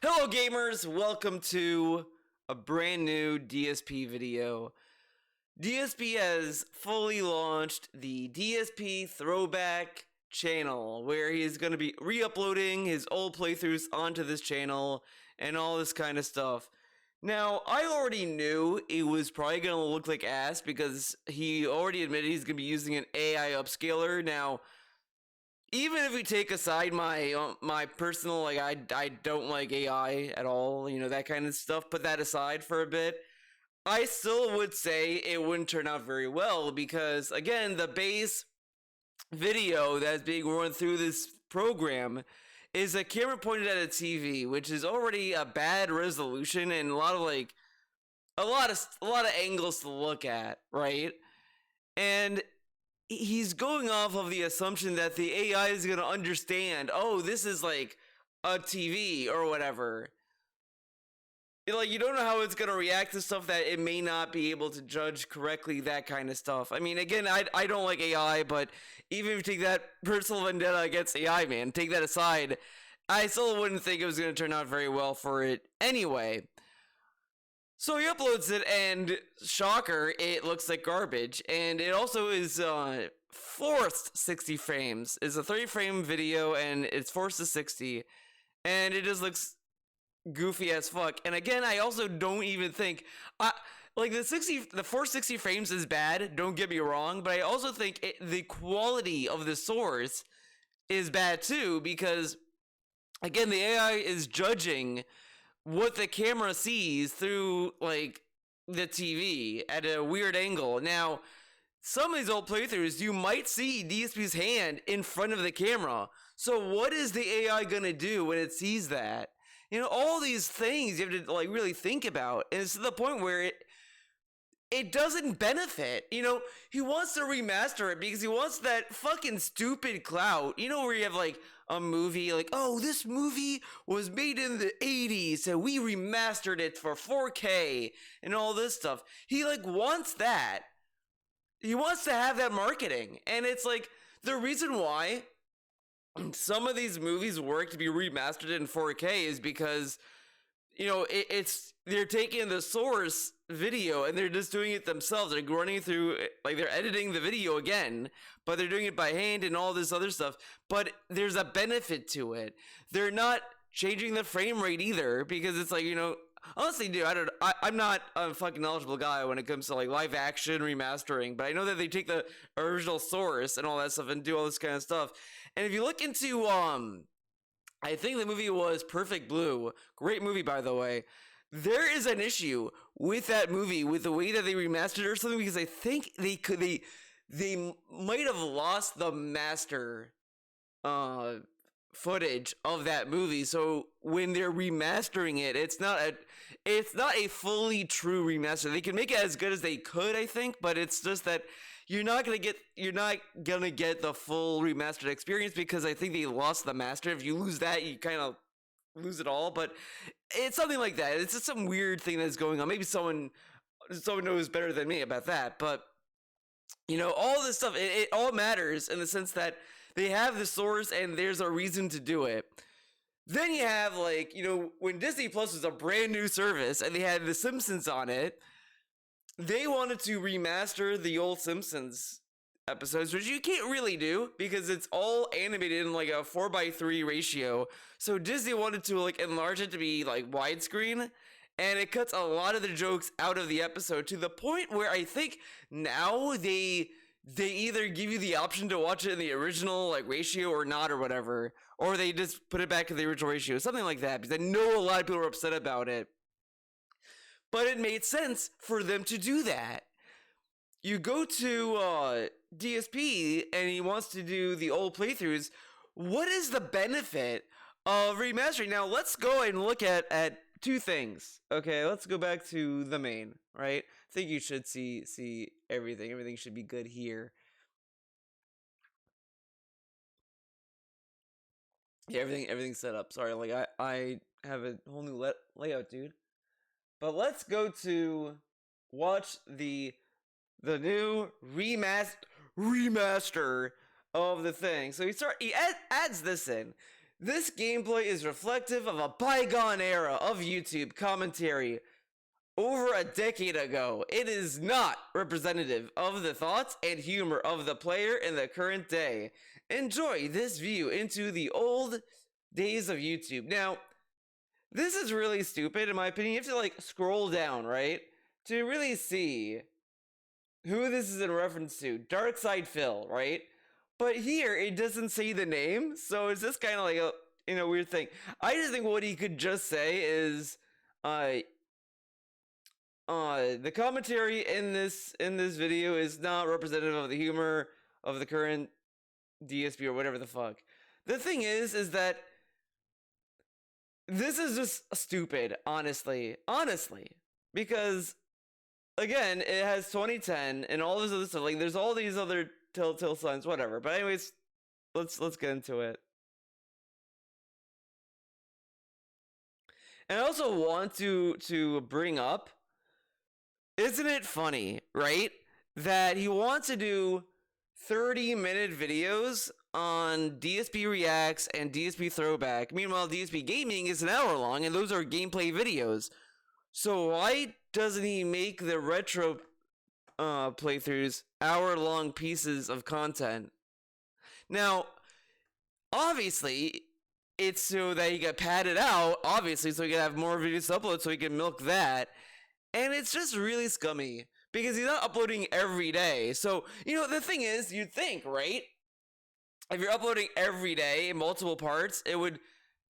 Hello gamers, welcome to a brand new DSP video. DSP has fully launched the DSP throwback channel where he is going to be re-uploading his old playthroughs onto this channel and all this kind of stuff. Now, I already knew it was probably going to look like ass because he already admitted he's going to be using an AI upscaler. Now, even if we take aside my personal, like, I don't like AI at all, you know, that kind of stuff, put that aside for a bit, I still would say it wouldn't turn out very well because, again, the base video that's being run through this program is a camera pointed at a TV, which is already a bad resolution and a lot of angles to look at, right? And he's going off of the assumption that the AI is going to understand, oh, this is like a TV or whatever. Like, you don't know how it's going to react to stuff that it may not be able to judge correctly, that kind of stuff. I mean, again, I don't like AI, but even if you take that personal vendetta against AI, man, take that aside, I still wouldn't think it was going to turn out very well for it anyway. So he uploads it, and shocker, it looks like garbage. And it also is forced 60 frames. It's a 30-frame video, and it's forced to 60. And it just looks goofy as fuck. And again, I also don't even think... like, the 460 frames is bad, don't get me wrong, but I also think the quality of the source is bad too, because, again, the AI is judging what the camera sees through, like, the TV at a weird angle. Now, some of these old playthroughs, you might see DSP's hand in front of the camera. So what is the AI gonna do when it sees that? You know, all these things you have to, like, really think about. And it's to the point where it doesn't benefit. You know, he wants to remaster it because he wants that fucking stupid clout. You know, where you have, like, a movie, like, oh, this movie was made in the 80s and we remastered it for 4K and all this stuff. He, like, wants that. He wants to have that marketing. And it's like, the reason why some of these movies work to be remastered in 4K is because, you know, they're taking the source video and they're just doing it themselves. They're running through, like, they're editing the video again, but they're doing it by hand and all this other stuff. But there's a benefit to it. They're not changing the frame rate either, because it's like, you know, honestly, dude, I'm not a fucking knowledgeable guy when it comes to, like, live action remastering, but I know that they take the original source and all that stuff and do all this kind of stuff. And if you look into, I think the movie was Perfect Blue. Great movie, by the way. There is an issue with that movie, with the way that they remastered it or something, because I think they might have lost the master footage of that movie. So when they're remastering it, it's not a fully true remaster. They can make it as good as they could, I think, but it's just that you're not gonna get the full remastered experience, because I think they lost the master. If you lose that, you kind of lose it all. But it's something like that. It's just some weird thing that's going on. Maybe someone knows better than me about that. But, you know, all this stuff, it all matters in the sense that they have the source and there's a reason to do it. Then you have, like, you know, when Disney Plus was a brand new service and they had The Simpsons on it, they wanted to remaster the old Simpsons episodes, which you can't really do because it's all animated in, like, a 4:3 ratio. So Disney wanted to, like, enlarge it to be, like, widescreen, and it cuts a lot of the jokes out of the episode to the point where I think now they either give you the option to watch it in the original, like, ratio or not or whatever, or they just put it back in the original ratio, something like that, because I know a lot of people are upset about it. But it made sense for them to do that. You go to DSP and he wants to do the old playthroughs. What is the benefit of remastering? Now, let's go and look at two things. Okay, let's go back to the main, right? I think you should see everything. Everything should be good here. Yeah, everything's set up. Sorry, like, I have a whole new layout, dude. But let's go to watch the new remaster of the thing. So he adds this in. This gameplay is reflective of a bygone era of YouTube commentary over a decade ago. It is not representative of the thoughts and humor of the player in the current day. Enjoy this view into the old days of YouTube. Now, this is really stupid in my opinion. You have to like scroll down, right? To really see who this is in reference to. Dark Side Phil, right? But here it doesn't say the name, so it's just kind of like a weird thing. I just think what he could just say is the commentary in this video is not representative of the humor of the current DSP or whatever the fuck. The thing is that this is just stupid, honestly, because again, it has 2010 and all this other stuff. Like, there's all these other telltale signs, whatever. But anyways, let's get into it. And I also want to bring up, isn't it funny, right, that he wants to do 30-minute videos on DSP Reacts and DSP Throwback. Meanwhile, DSP Gaming is an hour long, and those are gameplay videos. So why doesn't he make the retro playthroughs hour-long pieces of content? Now, obviously, it's so that he got padded out, obviously, so he can have more videos to upload, so he can milk that. And it's just really scummy, because he's not uploading every day. So, the thing is, you'd think, right? If you're uploading every day in multiple parts, it would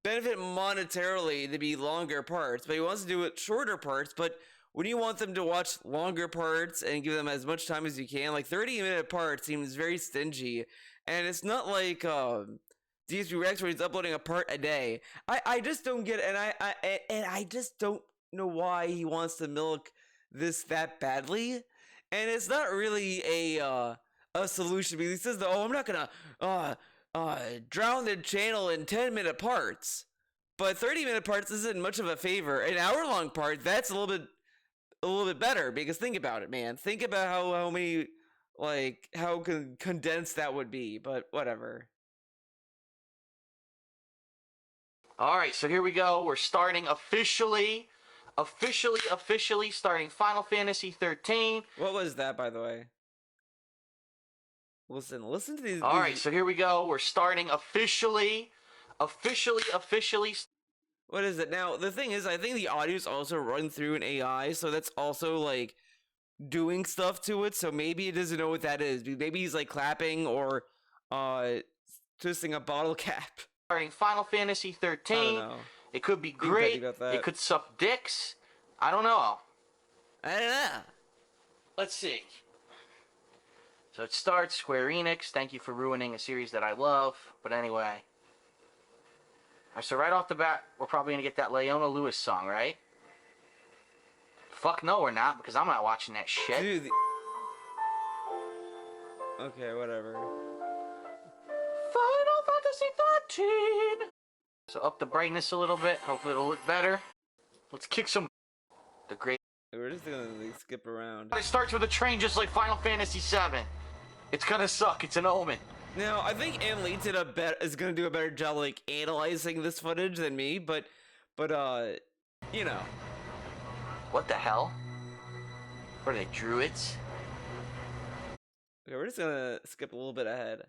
benefit monetarily to be longer parts, but he wants to do it shorter parts. But when you want them to watch longer parts and give them as much time as you can, like 30-minute parts seems very stingy. And it's not like DSP Rex where he's uploading a part a day. I just don't get it, and I just don't know why he wants to milk this that badly. And it's not really a solution, because he says that, I'm not gonna drown the channel in 10-minute parts. But 30-minute parts isn't much of a favor. An hour-long part, that's a little bit better, because think about it, man. Think about how many, like, how condensed that would be, but whatever. Alright, so here we go. We're starting officially starting Final Fantasy 13. What was that, by the way? Listen to these. Alright, so here we go. We're starting officially. What is it? Now, the thing is, I think the audio is also run through an AI, so that's also, like, doing stuff to it, so maybe it doesn't know what that is. Maybe he's, like, clapping or, twisting a bottle cap. Starting Final Fantasy 13. I don't know. It could be great. It could suck dicks. I don't know. Let's see. So it starts, Square Enix, thank you for ruining a series that I love. But anyway. Alright, so right off the bat, we're probably going to get that Leona Lewis song, right? Fuck no, we're not, because I'm not watching that shit. Dude, okay, whatever. Final Fantasy 13! So up the brightness a little bit, hopefully it'll look better. Let's kick some... The great... We're just gonna like, skip around. It starts with a train just like Final Fantasy 7. It's gonna suck, it's an omen. Now, I think Ann Lee is gonna do a better job like analyzing this footage than me, but you know. What the hell? What are they, druids? Okay, we're just gonna skip a little bit ahead.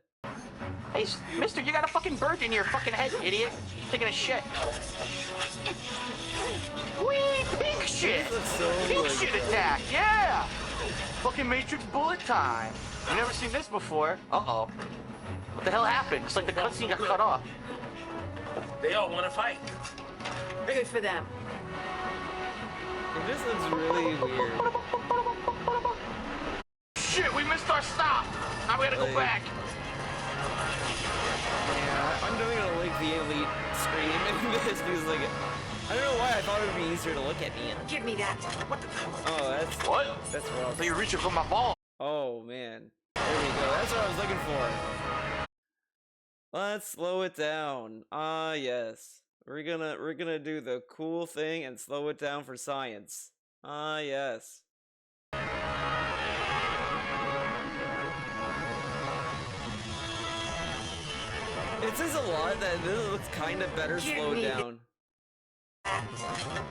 Hey, mister, you got a fucking bird in your fucking head, idiot. Taking a shit. Wee, pink shit! Pink shit attack, yeah! Fucking Matrix bullet time. You've never seen this before. Uh-oh. What the hell happened? It's like the cutscene got cut off. They all want to fight. Good for them. It just looks really weird. Shit, we missed our stop! Now we gotta go back. Yeah, I'm definitely gonna link the Elite screen in this because, like, I don't know why I thought it would be easier to look at me. Give me that. What the? Oh, that's what? That's rough. So you're reaching for my ball. Oh man, there we go. That's what I was looking for. Let's slow it down. Ah, yes. We're gonna do the cool thing and slow it down for science. Ah, yes. It says a lot that this looks kind of better Give slowed me the- down.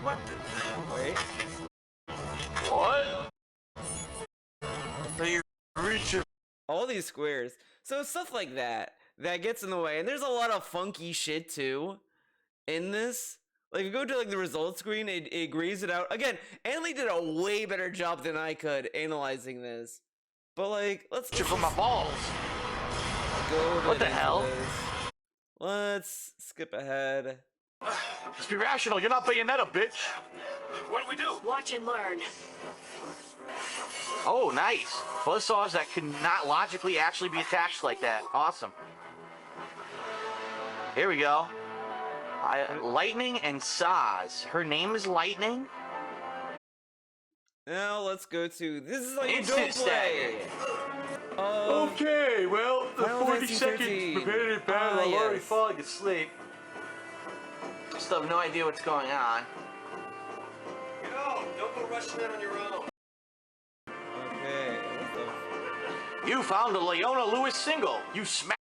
What? Wait. What? So you reach your... All these squares. So stuff like that gets in the way. And there's a lot of funky shit too in this. Like if you go to like the results screen, it grays it out. Again, Anley did a way better job than I could analyzing this. But like, let's from my balls. go. What the into hell? this. Let's skip ahead. Just be rational. You're not Bayonetta, bitch. What do we do? Watch and learn. Oh, nice. Buzzsaws that could not logically actually be attached like that. Awesome. Here we go. Lightning and Saws. Her name is Lightning. Now let's go to this is like Instant don't play. Okay, well, the Final 40 Fantasy second 13. repetitive battle, I'm already Yes. falling asleep. Still have no idea what's going on. Yo, don't go rushing in on your own. Okay. What the? You found a Leona Lewis single. You smacked.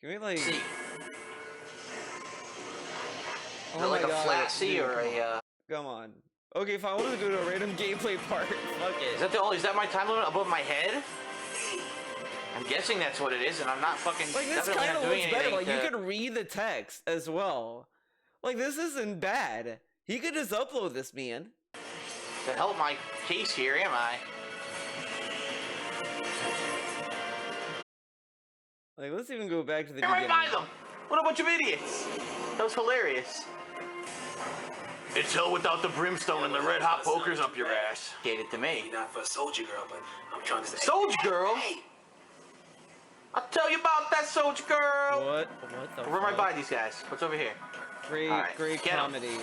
Can we like? C. Oh Is it like my a God, flat C dude, or come on. a? Come on. Okay, fine. We'll just go to a random gameplay part. Fuck it. Is that the only? Is that my time limit above my head? I'm guessing that's what it is, and I'm not fucking. Like this definitely kind not of doing looks better. anything Like you to- could read the text as well. Like this isn't bad. He could just upload this, man. to help my case here, am I? Like let's even go back to the You're right beginning. by them. What a bunch of idiots. That was hilarious. It's hell without the brimstone and the red hot pokers up your ass. Gave it to me. Not for a soldier girl, but I'm trying to say. Soldier girl? Hey, I'll tell you about that soldier girl. What? What the? We're right fuck? by these guys. What's over here? Great, All right, great get 'em. comedy.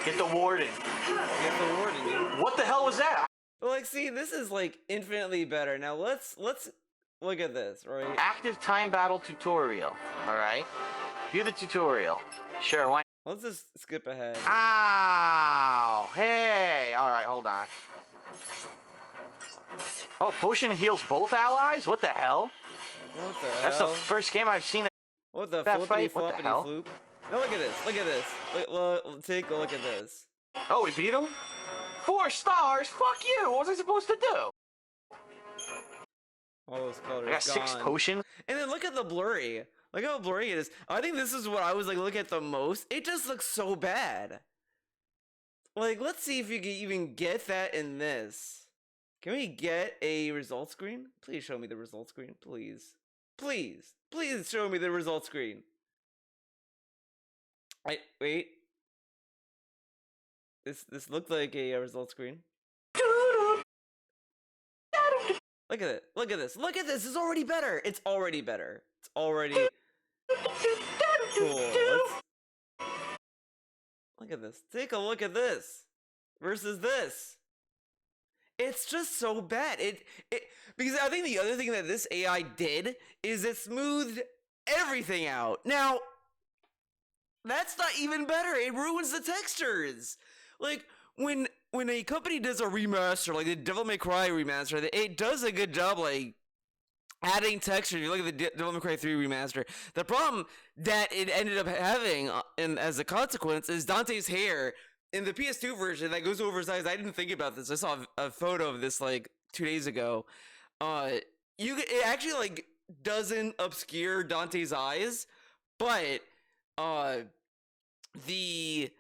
Get the warden. Get the warning, dude. What the hell was that? But like, see, this is like infinitely better. Now let's look at this, right? Active time battle tutorial. All right. View the tutorial. Sure. Why? Let's just skip ahead. Ow! Hey! Alright, hold on. Oh, potion heals both allies? What the hell? What the That's the hell? first game I've seen. What the that flippity fight? What the floppity hell? floop? No, look at this. Look at this. Take a look at this. Oh, we beat him? 4 stars? Fuck you! What was I supposed to do? All those colors I got 6 gone. potions. And then look at the blurry. Look how blurry it is. I think this is what I was like looking at the most. It just looks so bad. Like, let's see if you can even get that in this. Can we get a result screen? Please show me the result screen. Please. Please. Please show me the result screen. Wait. This looked like a result screen. Look at it. Look at this. Look at this. It's already better. It's already better. It's already cool. Look at this. Take a look at this versus this. It's just so bad. It because I think the other thing that this AI did is it smoothed everything out. Now, that's not even better. It ruins the textures. Like when a company does a remaster, like the Devil May Cry remaster, it does a good job, like adding texture. If you look at the Devil May Cry 3 remaster, the problem that it ended up having, and as a consequence, is Dante's hair in the PS2 version that goes over his eyes. I didn't think about this. I saw a photo of this like 2 days ago. It actually like doesn't obscure Dante's eyes, but the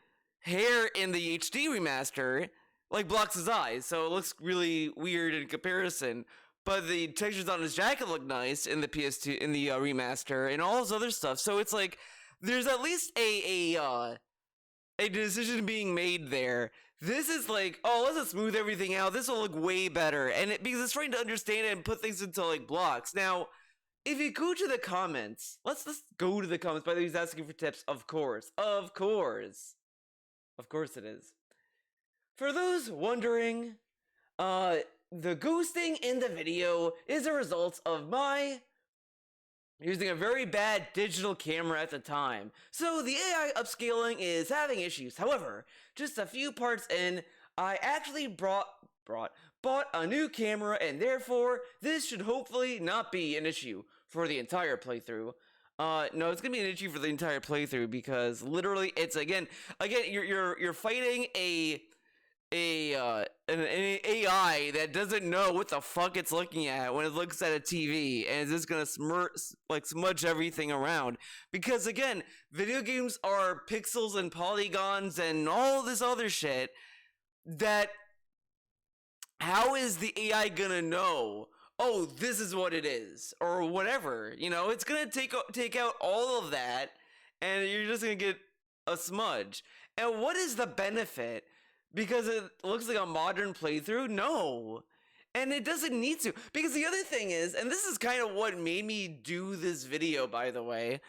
hair in the HD remaster like blocks his eyes, so it looks really weird in comparison. But the textures on his jacket look nice in the PS2 in the remaster and all this other stuff. So it's like there's at least a decision being made there. This is like, oh, let's just smooth everything out. This will look way better, and because it's trying to understand it and put things into like blocks. Now, if you go to the comments, let's go to the comments. By the way, he's asking for tips. Of course it is. For those wondering, the ghosting in the video is a result of my using a very bad digital camera at the time. So the AI upscaling is having issues. However, just a few parts in, I actually bought a new camera, and therefore this should hopefully not be an issue for the entire playthrough. No, it's gonna be an issue for the entire playthrough because literally, it's again, you're fighting an AI that doesn't know what the fuck it's looking at when it looks at a TV, and it's just gonna smudge everything around. Because again, video games are pixels and polygons and all this other shit. That how is the AI gonna know? Oh, this is what it is, or whatever. You know, it's gonna take out all of that, and you're just gonna get a smudge. And what is the benefit? Because it looks like a modern playthrough? No. And it doesn't need to. Because the other thing is, and this is kind of what made me do this video, by the way,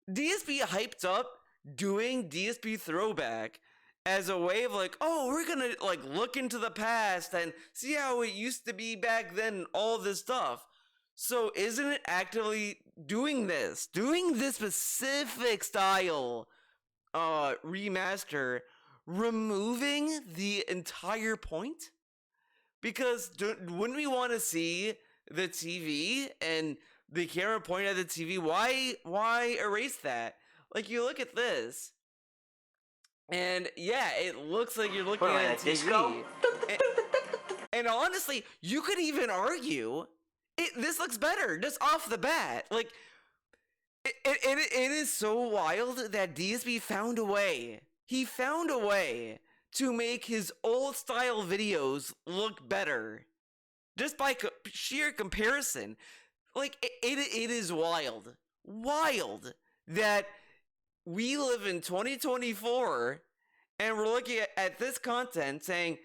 DSP hyped up doing DSP Throwback as a way of like, oh, we're gonna like look into the past and see how it used to be back then, all this stuff. So isn't it actively doing this specific style remaster, removing the entire point? Because wouldn't we want to see the TV and the camera pointed at the TV? Why erase that? Like, you look at this, and yeah, it looks like you're looking at a TV. Disco? And honestly, you could even argue this looks better just off the bat. Like, it is so wild that DSP found a way. He found a way to make his old style videos look better just by sheer comparison. Like, it is wild that we live in 2024 and we're looking at this content saying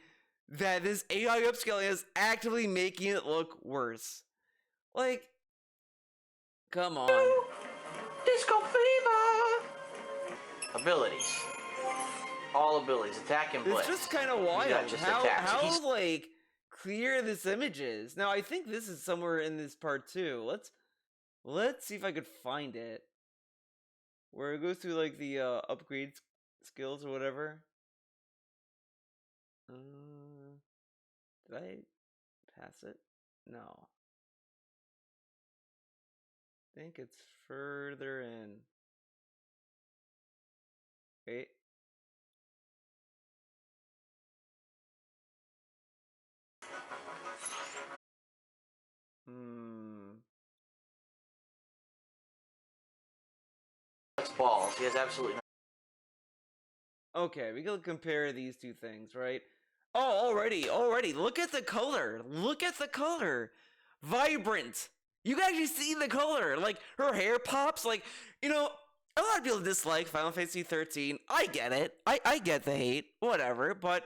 that this AI upscaling is actively making it look worse. Like, come on. Disco fever. Abilities. All abilities. Attack and blitz. It's just kind of wild how like clear this image is. Now I think this is somewhere in this part too. Let's see if I could find it. Where it goes through like the upgrade skills or whatever. Did I pass it? No. I think it's further in. Wait. That's balls. He has absolutely no. Okay, we can compare these two things, right? Oh, already. Look at the color. Vibrant. You can actually see the color. Like, her hair pops. Like, you know, a lot of people dislike Final Fantasy 13. I get it. I get the hate. Whatever. But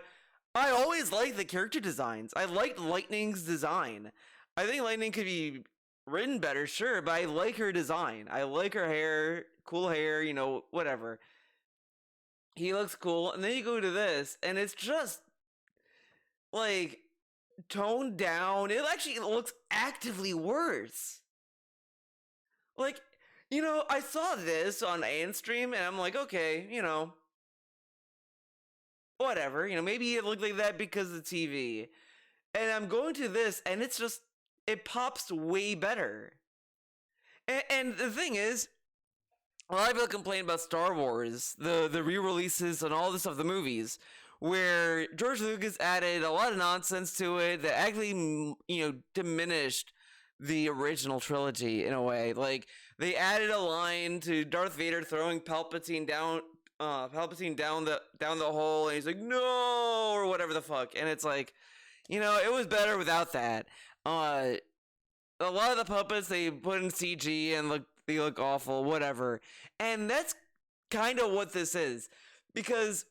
I always liked the character designs. I liked Lightning's design. I think Lightning could be written better, sure, but I like her design. I like her hair. Cool hair, you know, whatever. He looks cool. And then you go to this, and it's just, like, toned down. It actually looks actively worse. Like, you know, I saw this on Anstream, and I'm like, okay, you know, whatever. You know, maybe it looked like that because of the TV. And I'm going to this, and it's just, it pops way better. And the thing is, a lot of people complain about Star Wars, the re-releases and all this stuff, the movies, where George Lucas added a lot of nonsense to it that actually, you know, diminished the original trilogy in a way. Like, they added a line to Darth Vader throwing Palpatine down the hole, and he's like, no, or whatever the fuck. And it's like, you know, it was better without that. A lot of the puppets they put in CG and they look awful, whatever. And that's kind of what this is. Because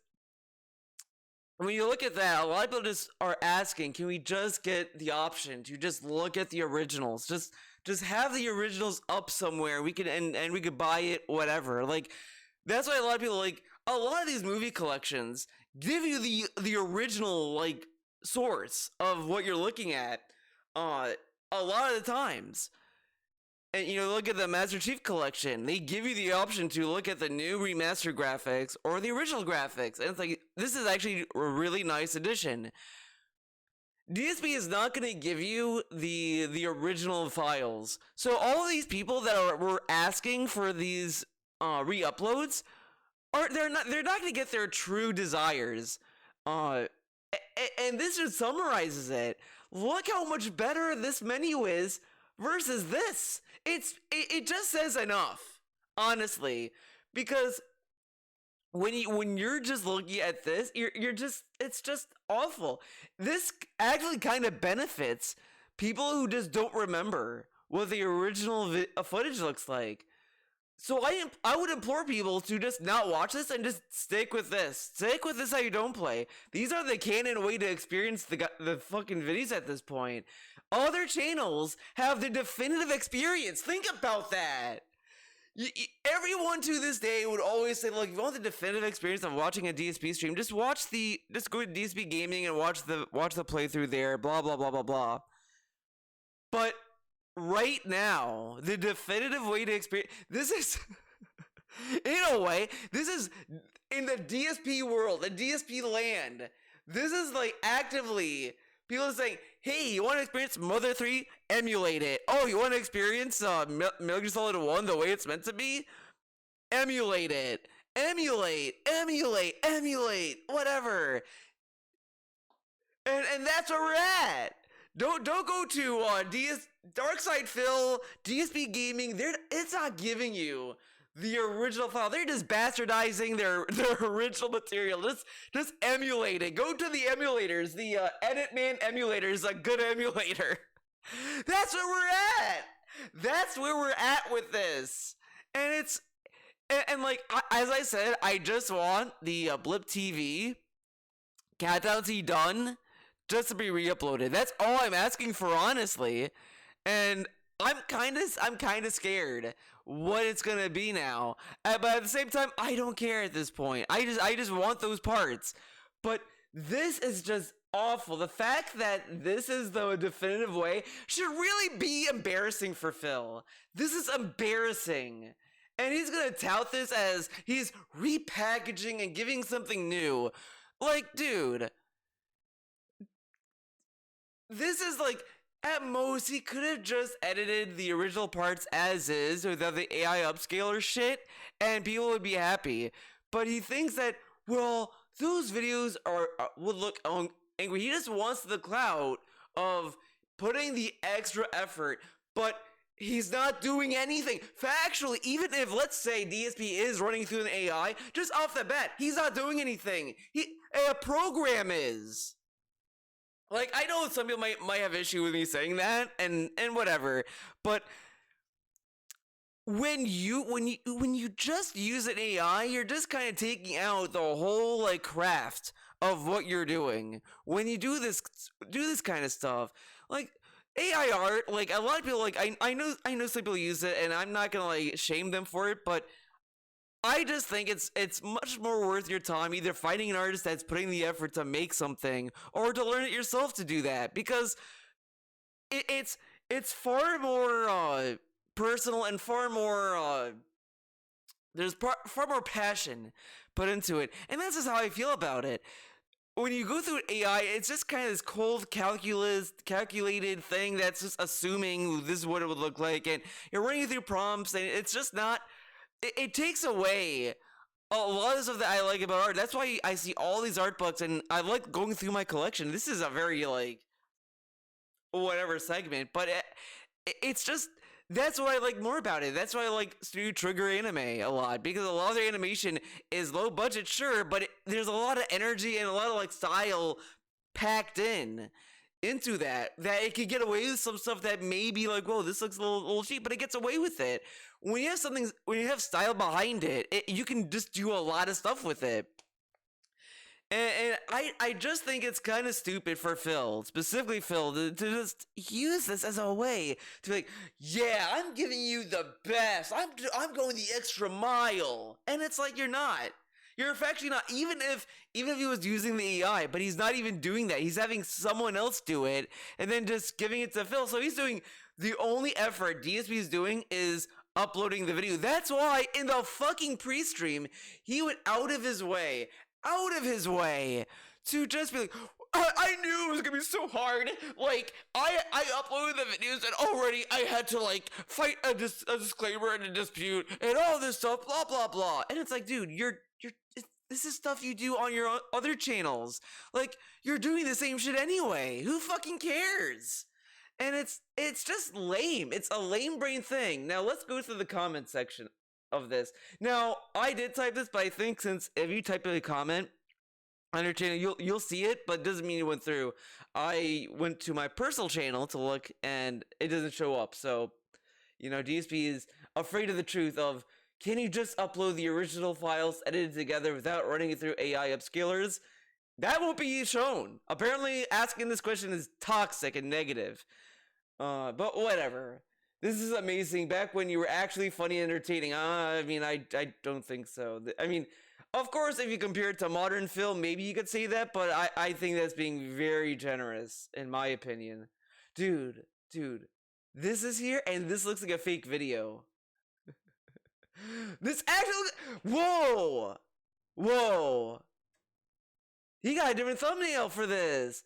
when you look at that, a lot of people just are asking, can we just get the option to just look at the originals? Just have the originals up somewhere. We could and we could buy it, whatever. Like, that's why a lot of people, like, a lot of these movie collections give you the original, like, source of what you're looking at a lot of the times. And, you know, look at the Master Chief Collection. They give you the option to look at the new remastered graphics or the original graphics. And it's like, this is actually a really nice addition. DSP is not going to give you the original files. So all of these people that were asking for these re-uploads they're not going to get their true desires. And this just summarizes it. Look how much better this menu is versus this. It just says enough, honestly, because when you're just looking at this, it's just awful. This actually kind of benefits people who just don't remember what the original footage looks like. So I would implore people to just not watch this and just stick with this. Stick with this how you don't play. These are the canon way to experience the fucking videos at this point. Other channels have the definitive experience. Think about that. Everyone to this day would always say, look, if you want the definitive experience of watching a DSP stream, just go to DSP Gaming and watch the playthrough there, blah, blah, blah, blah, blah. But right now, the definitive way to experience this is, in a way, this is in the DSP world, the DSP land. This is like actively people are saying, hey, you want to experience Mother 3? Emulate it. Oh, you want to experience Metal Gear Solid 1 the way it's meant to be? Emulate it. Emulate, whatever. And that's where we're at. Don't go to Darkside Phil, DSP Gaming. It's not giving you the original file. They're just bastardizing their original material. Just emulate it. Go to the emulators. The EditMan emulator is a good emulator. That's where we're at. That's where we're at with this. And it's and like as I said, I just want the Blip TV Countdown to Done just to be re-uploaded. That's all I'm asking for, honestly. And I'm kind of scared what it's gonna be now. But at the same time, I don't care at this point. I just want those parts. But this is just awful. The fact that this is the definitive way should really be embarrassing for Phil. This is embarrassing. And he's gonna tout this as he's repackaging and giving something new. Like, dude, this is like, at most, he could have just edited the original parts as is without the AI upscaler shit, and people would be happy. But he thinks that, well, those videos would look angry. He just wants the clout of putting the extra effort, but he's not doing anything. Factually, even if, let's say, DSP is running through an AI, just off the bat, he's not doing anything. A program is. Like, I know some people might have issue with me saying that, and whatever, but when you just use an AI, you're just kind of taking out the whole like craft of what you're doing. When you do this kind of stuff, like AI art, like a lot of people, like I know some people use it, and I'm not gonna like shame them for it, but I just think it's much more worth your time either finding an artist that's putting the effort to make something or to learn it yourself to do that, because it's far more personal and far more there's far more passion put into it, and that's just how I feel about it. When you go through AI, it's just kind of this cold calculated thing that's just assuming this is what it would look like, and you're running through prompts, and it's just not. It takes away a lot of stuff that I like about art. That's why I see all these art books, and I like going through my collection. This is a very, like, whatever segment, but it's just, that's what I like more about it. That's why I like Studio Trigger anime a lot, because a lot of their animation is low budget, sure, but there's a lot of energy and a lot of, like, style packed into that it could get away with some stuff that may be like, whoa, this looks a little cheap, but it gets away with it. When you have style behind it, you can just do a lot of stuff with it. And I just think it's kind of stupid for Phil, specifically Phil, to just use this as a way to be like, yeah, I'm giving you the best. I'm going the extra mile. And it's like, you're not. You're actually not, even if he was using the AI, but he's not even doing that. He's having someone else do it and then just giving it to Phil. So he's doing, the only effort DSP is doing is uploading the video. That's why in the fucking pre-stream, he went out of his way to just be like, I knew it was gonna be so hard. Like, I uploaded the videos and already I had to, like, fight a disclaimer and a dispute and all this stuff, blah, blah, blah. And it's like, dude, this is stuff you do on your other channels. Like, you're doing the same shit anyway. Who fucking cares? And it's just lame. It's a lame brain thing. Now, let's go through the comment section of this. Now, I did type this, but I think since if you type in a comment on your channel, you'll see it, but it doesn't mean it went through. I went to my personal channel to look, and it doesn't show up. So, you know, DSP is afraid of the truth of, can you just upload the original files edited together without running it through AI upscalers? That won't be shown. Apparently, asking this question is toxic and negative. But whatever. This is amazing. Back when you were actually funny and entertaining. I mean, I don't think so. I mean, of course, if you compare it to modern film, maybe you could say that, but I think that's being very generous, in my opinion. Dude, this is here, and this looks like a fake video. This actually, whoa. He got a different thumbnail for this.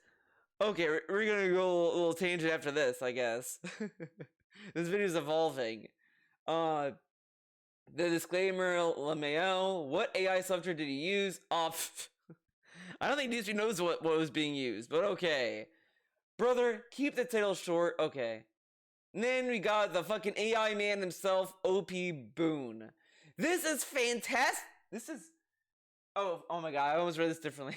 Okay, we're gonna go a little tangent after this, I guess. This video's evolving. The disclaimer, LMAO, what AI software did he use? I don't think DSP knows what was being used, but okay. Brother, keep the title short, okay. And then we got the fucking AI man himself, OP Boone. This is fantastic. This is, oh my god, I almost read this differently.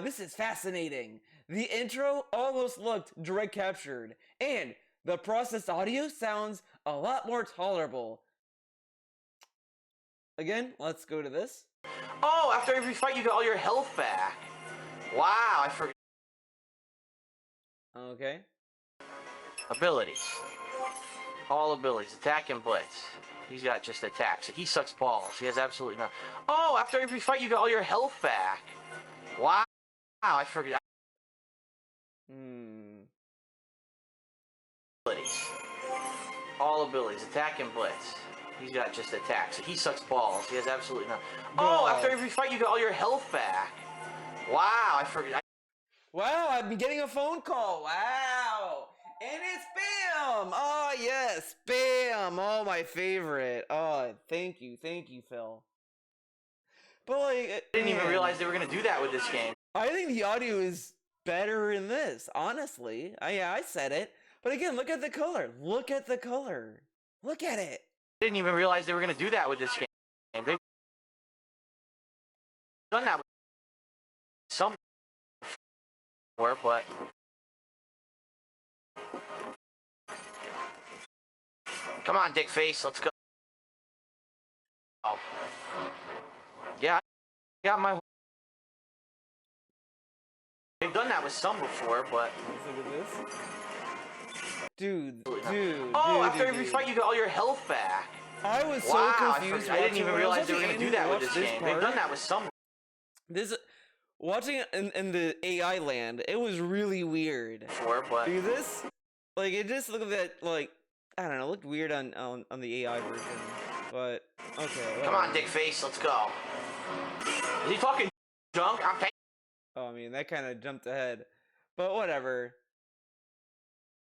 This is fascinating. The intro almost looked direct captured, and the processed audio sounds a lot more tolerable. Again, let's go to this. Oh, after every fight you get all your health back. Wow, I forgot. Okay. Abilities. All abilities. Attack and blitz. He's got just attacks. He sucks balls. He has absolutely none. Oh, after every fight you get all your health back. Wow, I forgot. Abilities. All abilities. Attack and blitz. He's got just attacks. He sucks balls. He has absolutely none. Oh, after every fight you get all your health back. Wow, I forgot. Wow, I've been getting a phone call. Wow. And it's spam. Oh, yes, spam. Oh, my favorite. Oh, thank you, Phil. But, like, I didn't even realize they were going to do that with this game. I think the audio is better in this, honestly. I said it. But again, look at the color. Look at the color. Look at it. I didn't even realize they were going to do that with this game. They've done that with some before, but come on, dick face, let's go. Oh. Yeah, I got my. They've done that with some before, but. Look at this. Dude. Oh, after every fight, you get all your health back. I was so confused. I didn't even realize they were going to do that with this game. They've done that with some. Watching it in the AI land, it was really weird. Before, but. Because this, like, it just looked at, like, I don't know, it looked weird on the AI version. But, okay. Whatever. Come on, dick face, let's go. Is he talking junk? I'm paying. Oh, I mean, that kind of jumped ahead. But whatever.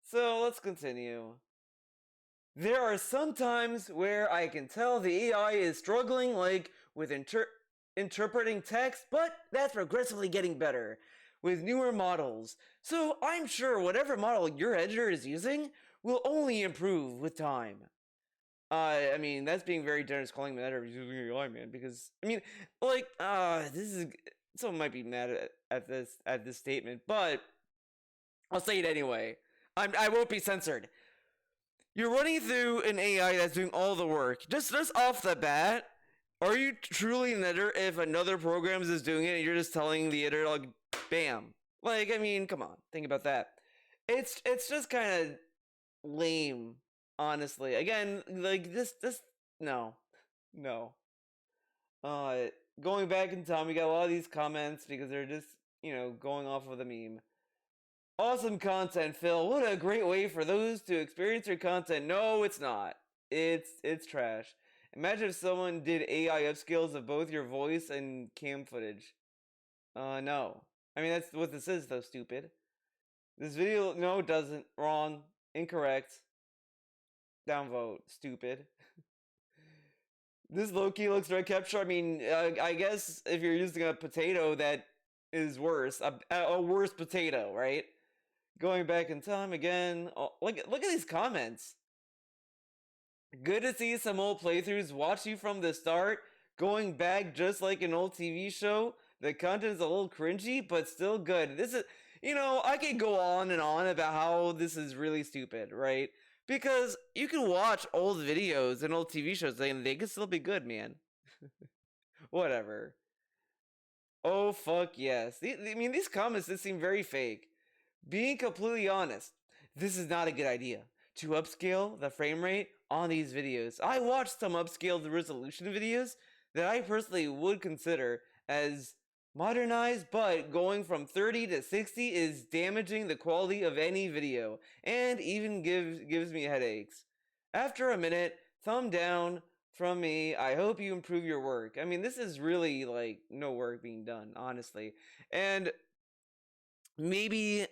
So, let's continue. There are some times where I can tell the AI is struggling, like, with interpreting text, but that's progressively getting better with newer models. So, I'm sure whatever model your editor is using will only improve with time. I mean, that's being very generous calling the editor using AI, man, because, I mean, like, someone might be mad at this statement, but I'll say it anyway. I won't be censored. You're running through an AI that's doing all the work. Just off the bat, are you truly an editor if another program is doing it and you're just telling the editor, like, bam? Like, I mean, come on, think about that. It's just kind of lame, honestly. Again, like, this, no. Going back in time, we got a lot of these comments because they're just, you know, going off of the meme. Awesome content, Phil. What a great way for those to experience your content. No, it's not. It's trash. Imagine if someone did AI upscales of both your voice and cam footage. No. I mean, that's what this is, though, stupid. This video, no, it doesn't. Wrong. Incorrect. Downvote. Stupid. This low-key looks red capture. I mean, I guess if you're using a potato, that is worse. A worse potato, right? Going back in time again. Oh, look at these comments. Good to see some old playthroughs. Watch you from the start. Going back just like an old TV show. The content is a little cringy, but still good. This is, I could go on and on about how this is really stupid, right? Because you can watch old videos and old TV shows and they can still be good, man. Whatever. Oh, fuck yes. I mean, these comments, they seem very fake. Being completely honest, this is not a good idea. To upscale the frame rate on these videos. I watched some upscaled resolution videos that I personally would consider as modernized, but going from 30 to 60 is damaging the quality of any video, and even gives me headaches. After a minute, thumb down from me. I hope you improve your work. I mean, this is really, like, no work being done, honestly. And maybe,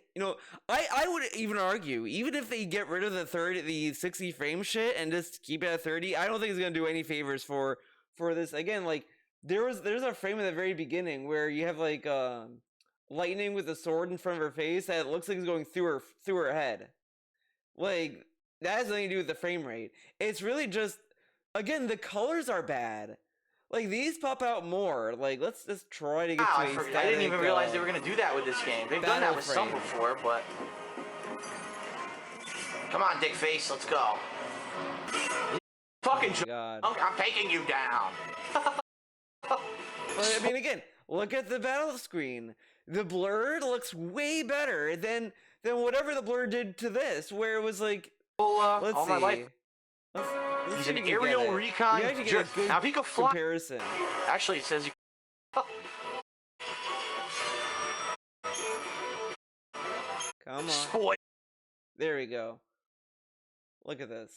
I would even argue, even if they get rid of the 60 frame shit and just keep it at 30, I don't think it's gonna do any favors for this. Again, like, there's a frame at the very beginning where you have like lightning with a sword in front of her face that looks like it's going through her head. Like, that has nothing to do with the frame rate. It's really just, again, the colors are bad. Like, these pop out more. Like, let's just try to get to a static, I didn't even realize they were gonna do that with this game. They've done that with some before, but come on, dick face, let's go. Fucking God. I'm taking you down. But, I mean, again, look at the battle screen. The blur looks way better than whatever the blur did to this, where it was like, let's all see. my life. Let's He's see an if we can aerial get it. recon. You actually get a good now, if he could fly. comparison. Actually, it says you. Come on. Spoil. There we go. Look at this.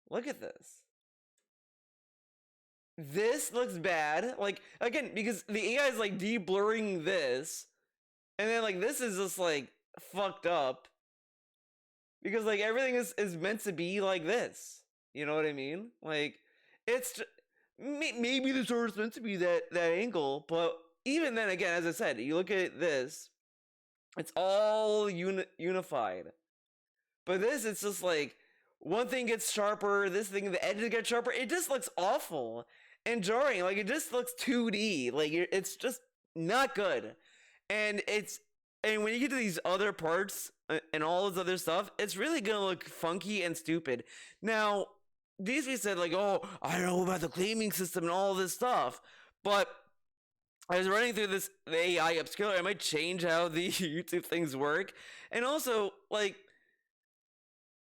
Look at this. This looks bad. Like, again, because the AI is like de-blurring this. And then like this is just like fucked up. Because like everything is meant to be like this. You know what I mean? Like, it's maybe the source meant to be that angle, but even then, again, as I said, you look at this, it's all unified. But this, it's just like one thing gets sharper, this thing, the edges get sharper. It just looks awful and jarring. Like, it just looks 2D. Like, it's just not good. And when you get to these other parts and all this other stuff, it's really gonna look funky and stupid. Now, DSP said, like, oh, I don't know about the claiming system and all this stuff, but I was running through the AI upscaler. I might change how the YouTube things work. And also, like,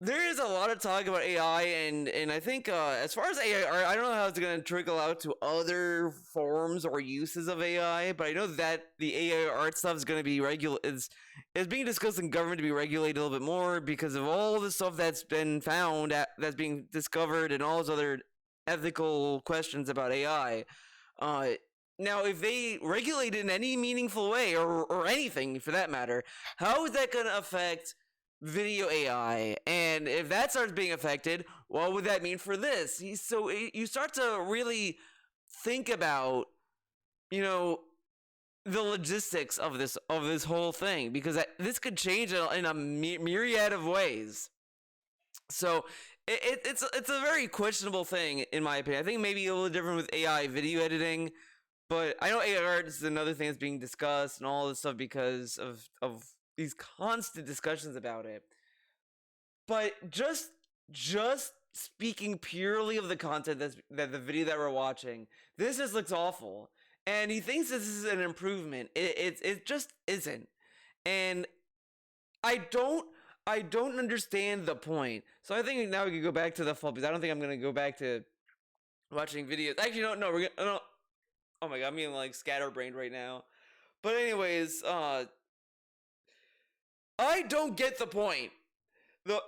there is a lot of talk about AI, and I think as far as AI, I don't know how it's going to trickle out to other forms or uses of AI, but I know that the AI art stuff is going to be is being discussed in government to be regulated a little bit more because of all the stuff that's been found, that's being discovered, and all those other ethical questions about AI. Now, if they regulate it in any meaningful way, or anything for that matter, how is that going to affect video AI? And if that starts being affected, what would that mean for this? So you start to really think about, the logistics of this whole thing, because this could change in a myriad of ways. So it's a very questionable thing, in my opinion. I think maybe a little different with AI video editing, but I know AI art is another thing that's being discussed and all this stuff because of these constant discussions about it. But just speaking purely of the content that the video that we're watching, this just looks awful. And he thinks this is an improvement. It just isn't. And I don't understand the point. So I think now we can go back to the fall, because I don't think I'm gonna go back to watching videos. Actually, no, we're gonna. No. Oh my god, I'm being like scatterbrained right now. But anyways, I don't get the point.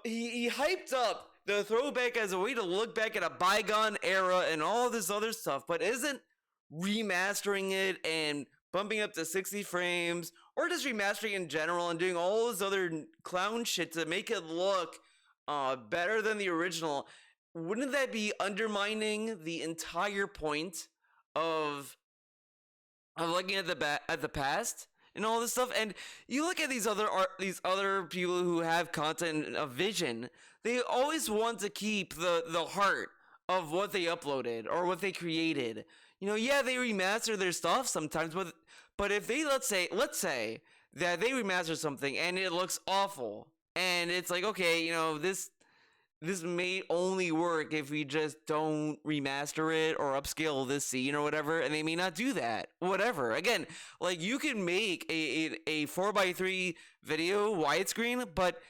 He hyped up the throwback as a way to look back at a bygone era and all this other stuff, but isn't remastering it and bumping up to 60 frames or just remastering in general and doing all this other clown shit to make it look better than the original, wouldn't that be undermining the entire point of looking at the past and all this stuff? And you look at these other people who have content of vision, they always want to keep the heart of what they uploaded or what they created. You know, yeah, they remaster their stuff sometimes, but if they let's say that they remaster something and it looks awful, and it's like, okay, you know, this may only work if we just don't remaster it or upscale this scene or whatever, and they may not do that. Whatever. Again, like, you can make a 4x3 video widescreen, but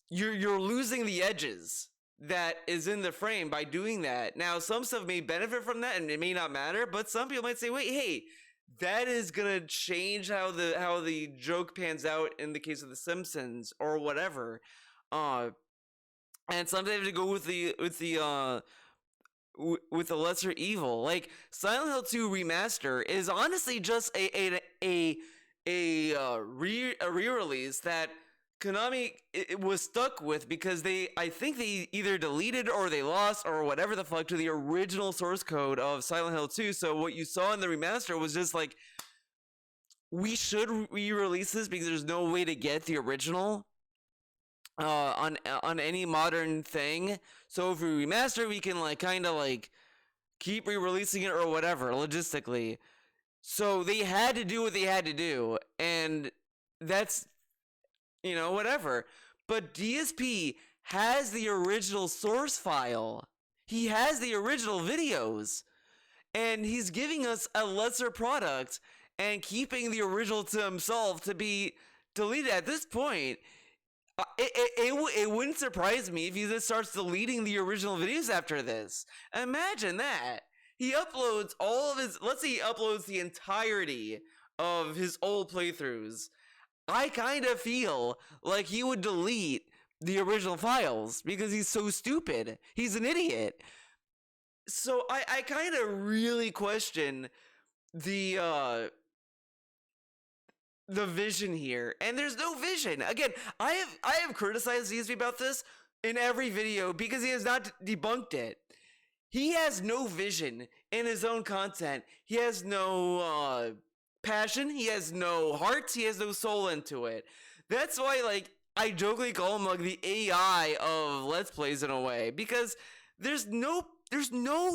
you're losing the edges that is in the frame by doing that. Now, some stuff may benefit from that and it may not matter, but some people might say, wait, hey, that is gonna change how the joke pans out in the case of The Simpsons or whatever. And sometimes to go with the lesser evil. Like, Silent Hill 2 Remaster is honestly just a re-release that Konami it was stuck with because I think they either deleted or they lost or whatever the fuck to the original source code of Silent Hill 2. So what you saw in the remaster was just like, we should re-release this because there's no way to get the original on any modern thing. So if we remaster, we can like kind of like keep re-releasing it or whatever logistically. So they had to do what they had to do, and that's, you know, whatever. But DSP has the original source file. He has the original videos, and he's giving us a lesser product and keeping the original to himself to be deleted. At this point, it wouldn't surprise me if he just starts deleting the original videos after this. Imagine that. He uploads all of his, let's say he uploads the entirety of his old playthroughs. I kind of feel like he would delete the original files because he's so stupid. He's an idiot. So I kind of really question the vision here, and there's no vision. Again, I have criticized DSP about this in every video because he has not debunked it. He has no vision in his own content. He has no passion. He has no heart. He has no soul into it. That's why, like, I jokingly call him like the AI of Let's Plays in a way, because there's no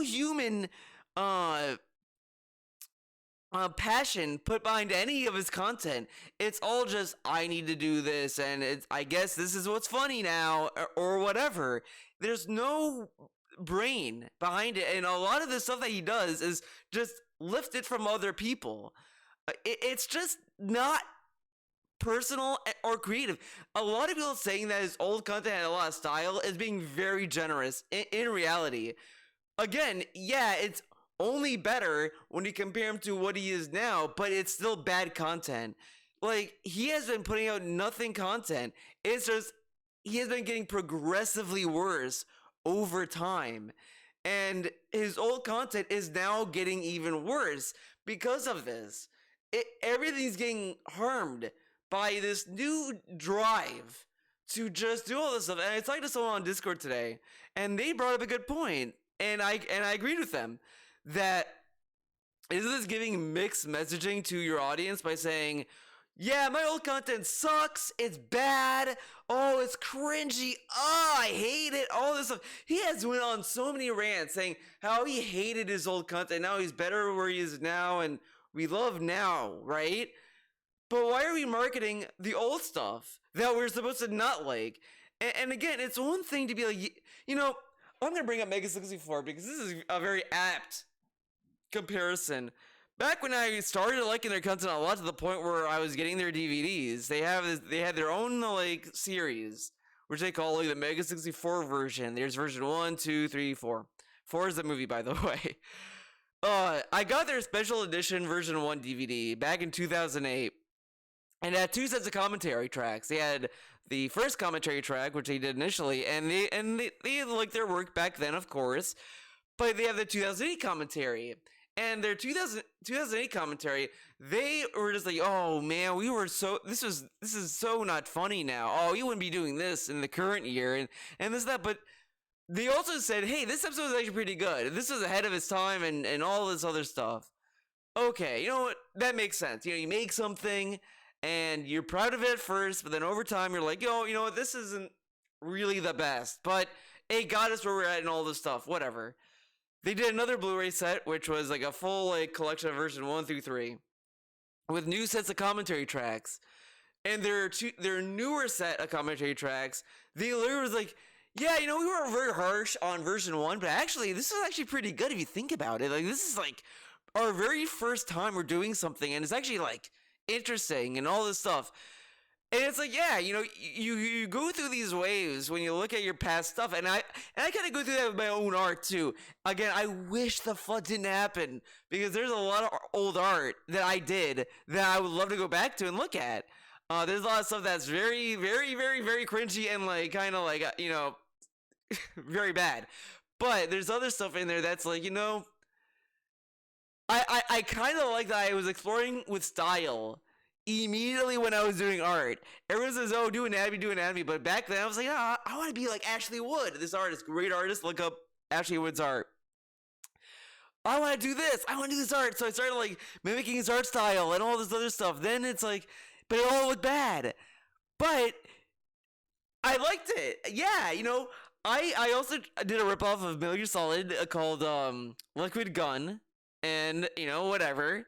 human passion put behind any of his content. It's all just, I need to do this, and I guess this is what's funny now, or whatever. There's no brain behind it, and a lot of the stuff that he does is just lifted from other people. It's just not personal or creative. A lot of people saying that his old content had a lot of style is being very generous. In reality, again, yeah, it's only better when you compare him to what he is now, but it's still bad content. Like, he has been putting out nothing content. It's just, he has been getting progressively worse over time. And his old content is now getting even worse because of this. Everything's getting harmed by this new drive to just do all this stuff. And I talked to someone on Discord today, and they brought up a good point, and I agreed with them, that isn't this giving mixed messaging to your audience by saying, yeah, my old content sucks, it's bad, oh, it's cringy, oh, I hate it, all this stuff. He has went on so many rants saying how he hated his old content, now he's better where he is now, and we love now, right? But why are we marketing the old stuff that we're supposed to not like? And again, it's one thing to be like, you know, I'm going to bring up Mega 64 because this is a very apt comparison. Back when I started liking their content a lot, to the point where I was getting their DVDs, they had their own like series, which they call like the Mega 64 version. There's version 1, 2, 3, 4. 4 is the movie, by the way. I got their special edition version 1 DVD back in 2008, and it had 2 sets of commentary tracks. They had the first commentary track, which they did initially, and they liked their work back then, of course, but they have the 2008 commentary. And their 2008 commentary, they were just like, oh man, this is so not funny now. Oh, you wouldn't be doing this in the current year and this, that. But they also said, hey, this episode is actually pretty good. This was ahead of its time and all this other stuff. Okay, you know what? That makes sense. You make something and you're proud of it at first, but then over time you're like, yo, you know what? This isn't really the best, but it got us where we're at and all this stuff. Whatever. They did another Blu-ray set, which was like a full collection of version 1 through 3, with new sets of commentary tracks. And their newer set of commentary tracks, they literally was like, yeah, we were very harsh on version 1, but actually, this is actually pretty good if you think about it. Like, this is like our very first time we're doing something, and it's actually like interesting and all this stuff. And it's like, yeah, you go through these waves when you look at your past stuff, and I kind of go through that with my own art too. Again, I wish the flood didn't happen, because there's a lot of old art that I did that I would love to go back to and look at. There's a lot of stuff that's very, very, very, very cringy and like kind of like very bad. But there's other stuff in there that's like, I kind of like that I was exploring with style immediately when I was doing art. Everyone says, oh, do anatomy. But back then I was like, I want to be like Ashley Wood, this artist, great artist. Look up Ashley Wood's art. I want to do this. I want to do this art. So I started like mimicking his art style and all this other stuff. Then it's like, but it all looked bad. But I liked it. Yeah, I also did a ripoff of Metal Gear Solid called Liquid Gun. And, whatever.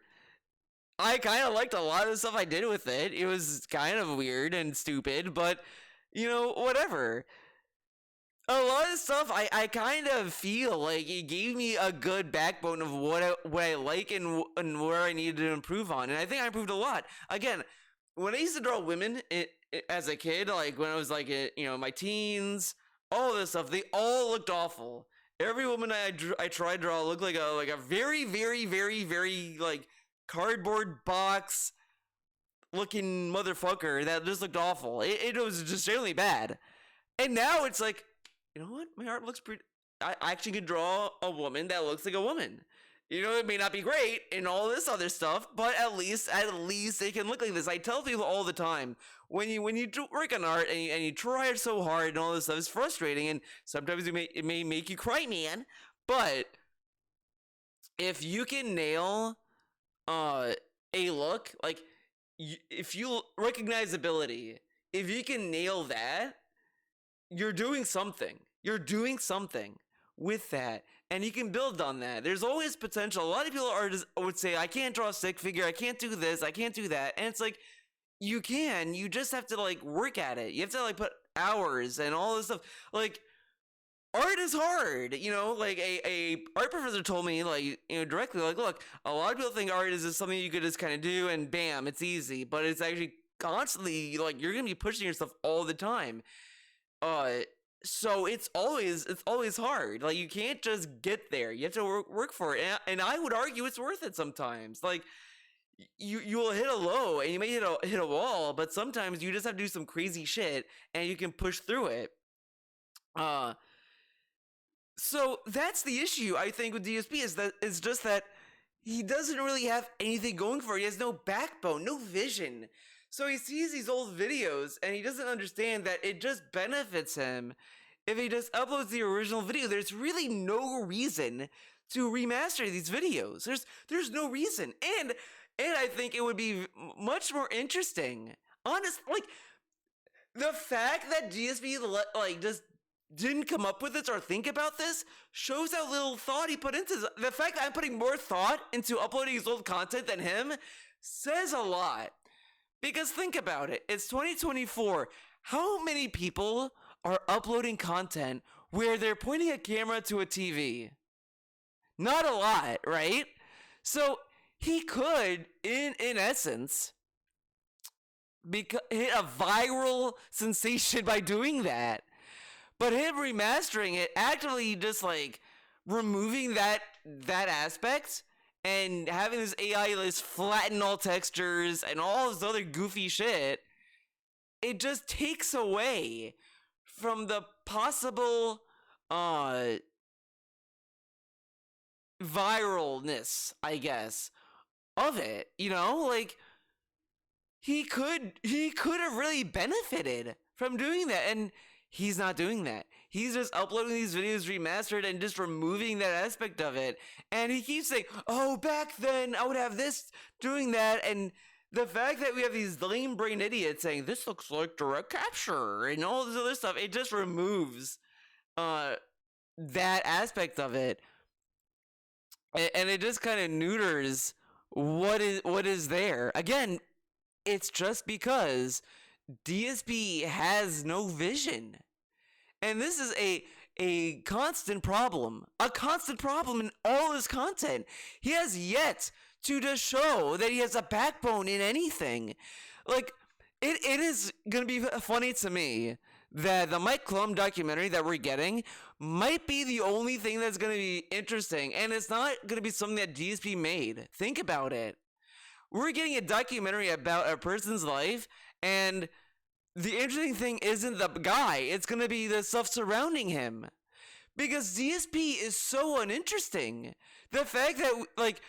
I kind of liked a lot of the stuff I did with it. It was kind of weird and stupid, but, whatever. A lot of stuff I kind of feel like it gave me a good backbone of what I like and where I needed to improve on. And I think I improved a lot. Again, when I used to draw women as a kid, like when I was like, my teens, all this stuff, they all looked awful. Every woman I tried to draw looked like a very, very, very, very like cardboard box looking motherfucker that just looked awful. It was just generally bad. And now it's like, you know what? My art looks pretty. I actually could draw a woman that looks like a woman. It may not be great and all this other stuff, but at least they can look like this. I tell people all the time, when you work on art and you try it so hard and all this stuff, it's frustrating, and sometimes it may make you cry, man. But if you can nail a look, like if you recognizability, if you can nail that, you're doing something. You're doing something with that, and you can build on that. There's always potential. A lot of people would say, I can't draw a stick figure, I can't do this, I can't do that. And it's like, you can, you just have to like work at it. You have to like put hours and all this stuff. Like, art is hard, like a art professor told me, like, directly, like, look, a lot of people think art is just something you could just kind of do and bam, it's easy, but it's actually constantly, like, you're gonna be pushing yourself all the time. So it's always hard. Like, you can't just get there. You have to work for it. And I would argue it's worth it sometimes. Like, you will hit a low and you may hit a wall, but sometimes you just have to do some crazy shit and you can push through it. So that's the issue, I think, with DSP, is that it's just that he doesn't really have anything going for it. He has no backbone, no vision. So he sees these old videos and he doesn't understand that it just benefits him if he just uploads the original video. There's really no reason to remaster these videos. There's no reason. And I think it would be much more interesting. Like, the fact that DSP just didn't come up with this or think about this shows how little thought he put into this. The fact that I'm putting more thought into uploading his old content than him says a lot. Because think about it, it's 2024. How many people are uploading content where they're pointing a camera to a TV? Not a lot, right? So he could, in essence, hit a viral sensation by doing that. But him remastering it, actively just like removing that aspect and having this AI just flatten all textures and all this other goofy shit, it just takes away from the possible viralness, I guess, of it. You know, like he could have really benefited from doing that, and he's not doing that. He's just uploading these videos remastered and just removing that aspect of it. And he keeps saying, "Oh, back then I would have this, doing that," and the fact that we have these lame brain idiots saying this looks like direct capture and all this other stuff, it just removes that aspect of it, and it just kind of neuters what is there. Again, it's just because DSP has no vision, and this is a constant problem in all his content. He has yet to just show that he has a backbone in anything. Like, it is gonna be funny to me that the Mike Klum documentary that we're getting might be the only thing that's gonna be interesting, and it's not gonna be something that DSP made. Think about it. We're getting a documentary about a person's life, and the interesting thing isn't the guy, it's gonna be the stuff surrounding him. Because DSP is so uninteresting. The fact that, like,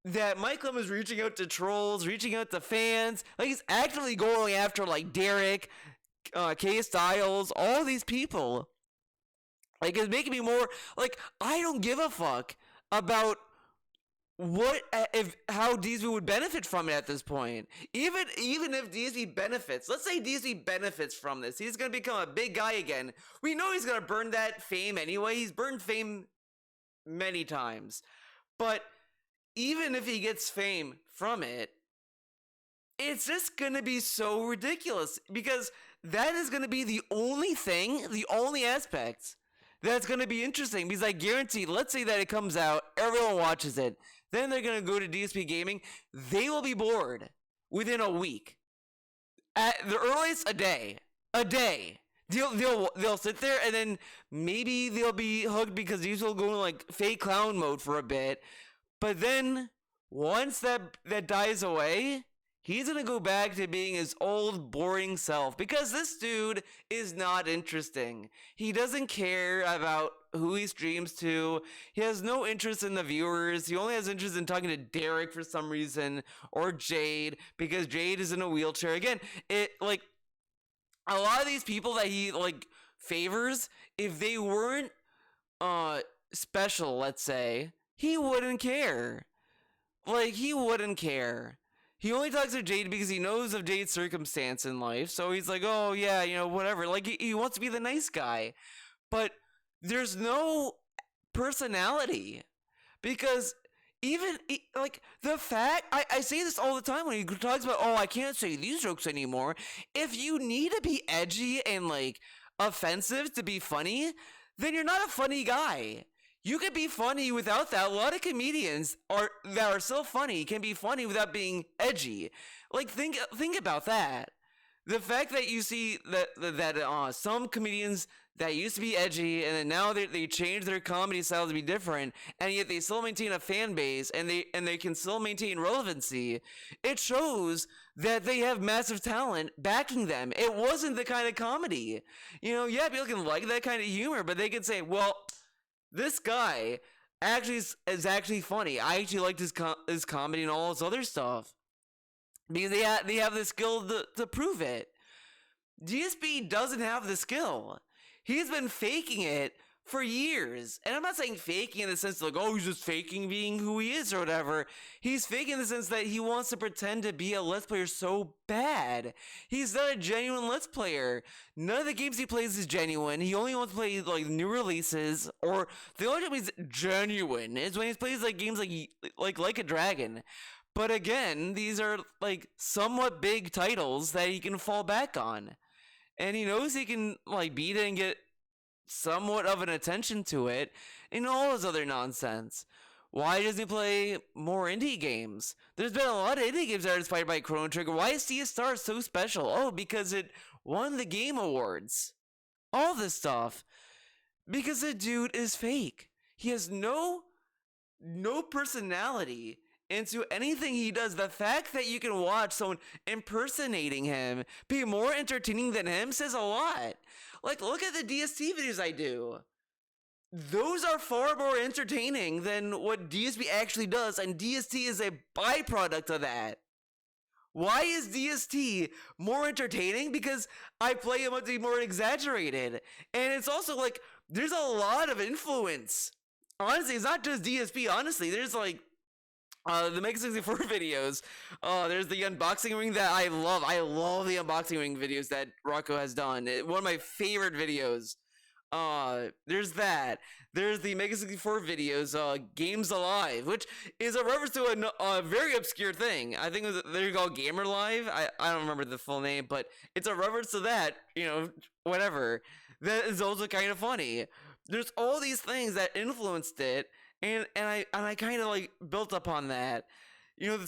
that Mike Lim is reaching out to trolls, reaching out to fans, like he's actively going after like Derek, K Styles, all these people. Like, it's making me more like, I don't give a fuck about how DSP would benefit from it at this point. Even if DSP benefits, let's say DSP benefits from this, he's gonna become a big guy again. We know he's gonna burn that fame anyway. He's burned fame many times, but even if he gets fame from it, it's just gonna be so ridiculous, because that is gonna be the only thing, the only aspect that's gonna be interesting. Because I guarantee, let's say that it comes out, everyone watches it, then they're gonna go to DSP Gaming, they will be bored within a week, at the earliest a day. They'll sit there, and then maybe they'll be hooked because these will go in like fake clown mode for a bit. But then, once that dies away, he's gonna go back to being his old, boring self. Because this dude is not interesting. He doesn't care about who he streams to. He has no interest in the viewers. He only has interest in talking to Derek for some reason, or Jade, because Jade is in a wheelchair. Again, it, like, a lot of these people that he, like, favors, if they weren't, special, let's say, he wouldn't care. Like, he wouldn't care. He only talks to Jade because he knows of Jade's circumstance in life. So he's like, oh, yeah, you know, whatever. Like, he wants to be the nice guy. But there's no personality. Because even, like, the fact, I say this all the time when he talks about, oh, I can't say these jokes anymore. If you need to be edgy and, like, offensive to be funny, then you're not a funny guy. You can be funny without that. A lot of comedians that are so funny can be funny without being edgy. Like, think about that. The fact that you see that some comedians that used to be edgy, and then now they change their comedy style to be different, and yet they still maintain a fan base, and they can still maintain relevancy. It shows that they have massive talent backing them. It wasn't the kind of comedy, you know. Yeah, people can like that kind of humor, but they can say, well, this guy actually is actually funny. I actually liked his comedy and all this other stuff, because they have the skill to prove it. DSP doesn't have the skill. He's been faking it for years. And I'm not saying faking in the sense of like, oh, he's just faking being who he is or whatever. He's faking in the sense that he wants to pretend to be a Let's Player so bad. He's not a genuine Let's Player. None of the games he plays is genuine. He only wants to play like new releases, or the only time he's genuine is when he plays like games like a Dragon. But again, these are like somewhat big titles that he can fall back on. And he knows he can like beat it and get somewhat of an attention to it, and all his other nonsense. Why doesn't he play more indie games? There's been a lot of indie games that are inspired by Chrono Trigger. Why is Sea of Stars so special? Oh, because it won the Game Awards. All this stuff. Because the dude is fake. He has no personality into anything he does. The fact that you can watch someone impersonating him be more entertaining than him says a lot. Like, look at the DST videos I do. those are far more entertaining than what DSP actually does, and DST is a byproduct of that. Why is DST more entertaining? Because I play him to be more exaggerated. And it's also like, there's a lot of influence. Honestly, it's not just DSP, honestly. There's like, the Mega 64 videos. There's the unboxing ring that I love. I love the unboxing ring videos that Rocco has done. One of my favorite videos. There's that. There's the Mega 64 videos, Games Alive, which is a reference to a very obscure thing. I think they're called Gamer Live. I don't remember the full name, but it's a reference to that, you know, whatever. That is also kind of funny. There's all these things that influenced it, and I kind of like built upon that. You know,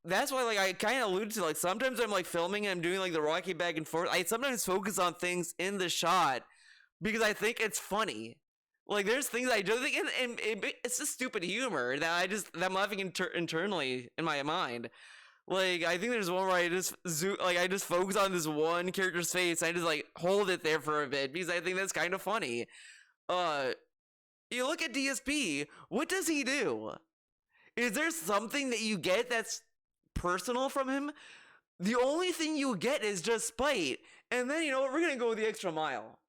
that's why, like, I kind of alluded to, like, sometimes I'm like filming and I'm doing like the rocky back and forth. I sometimes focus on things in the shot because I think it's funny. Like, there's things I don't think, and it's just stupid humor that I'm laughing internally in my mind. Like, I think there's one where I just I just focus on this one character's face, and I just like hold it there for a bit because I think that's kind of funny. You look at DSP, what does he do? Is there something that you get that's personal from him? The only thing you get is just spite, and then, you know what, we're gonna go the extra mile.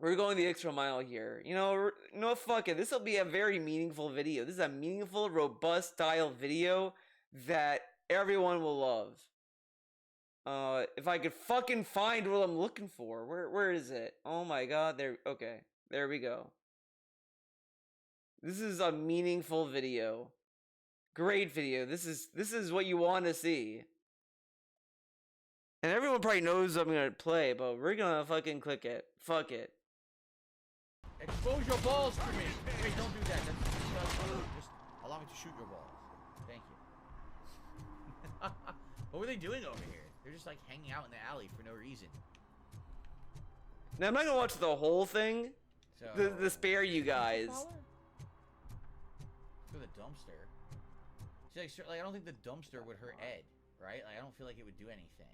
We're going the extra mile here. You know, no, fuck it. This will be a very meaningful video. This is a meaningful, robust style video that everyone will love. If I could fucking find what I'm looking for. Where is it? Oh my god, okay. There we go. This is a meaningful video. Great video. This is what you want to see. And everyone probably knows I'm gonna play, but we're gonna fucking click it. Fuck it. Expose your balls to me. Wait, don't do that. Just allow me to shoot your balls. Thank you. What were they doing over here? They're just like hanging out in the alley for no reason. Now I'm not gonna watch the whole thing. So, The spare you guys. For the dumpster. See, like, I don't think the dumpster would hurt Ed, right? Like, I don't feel like it would do anything.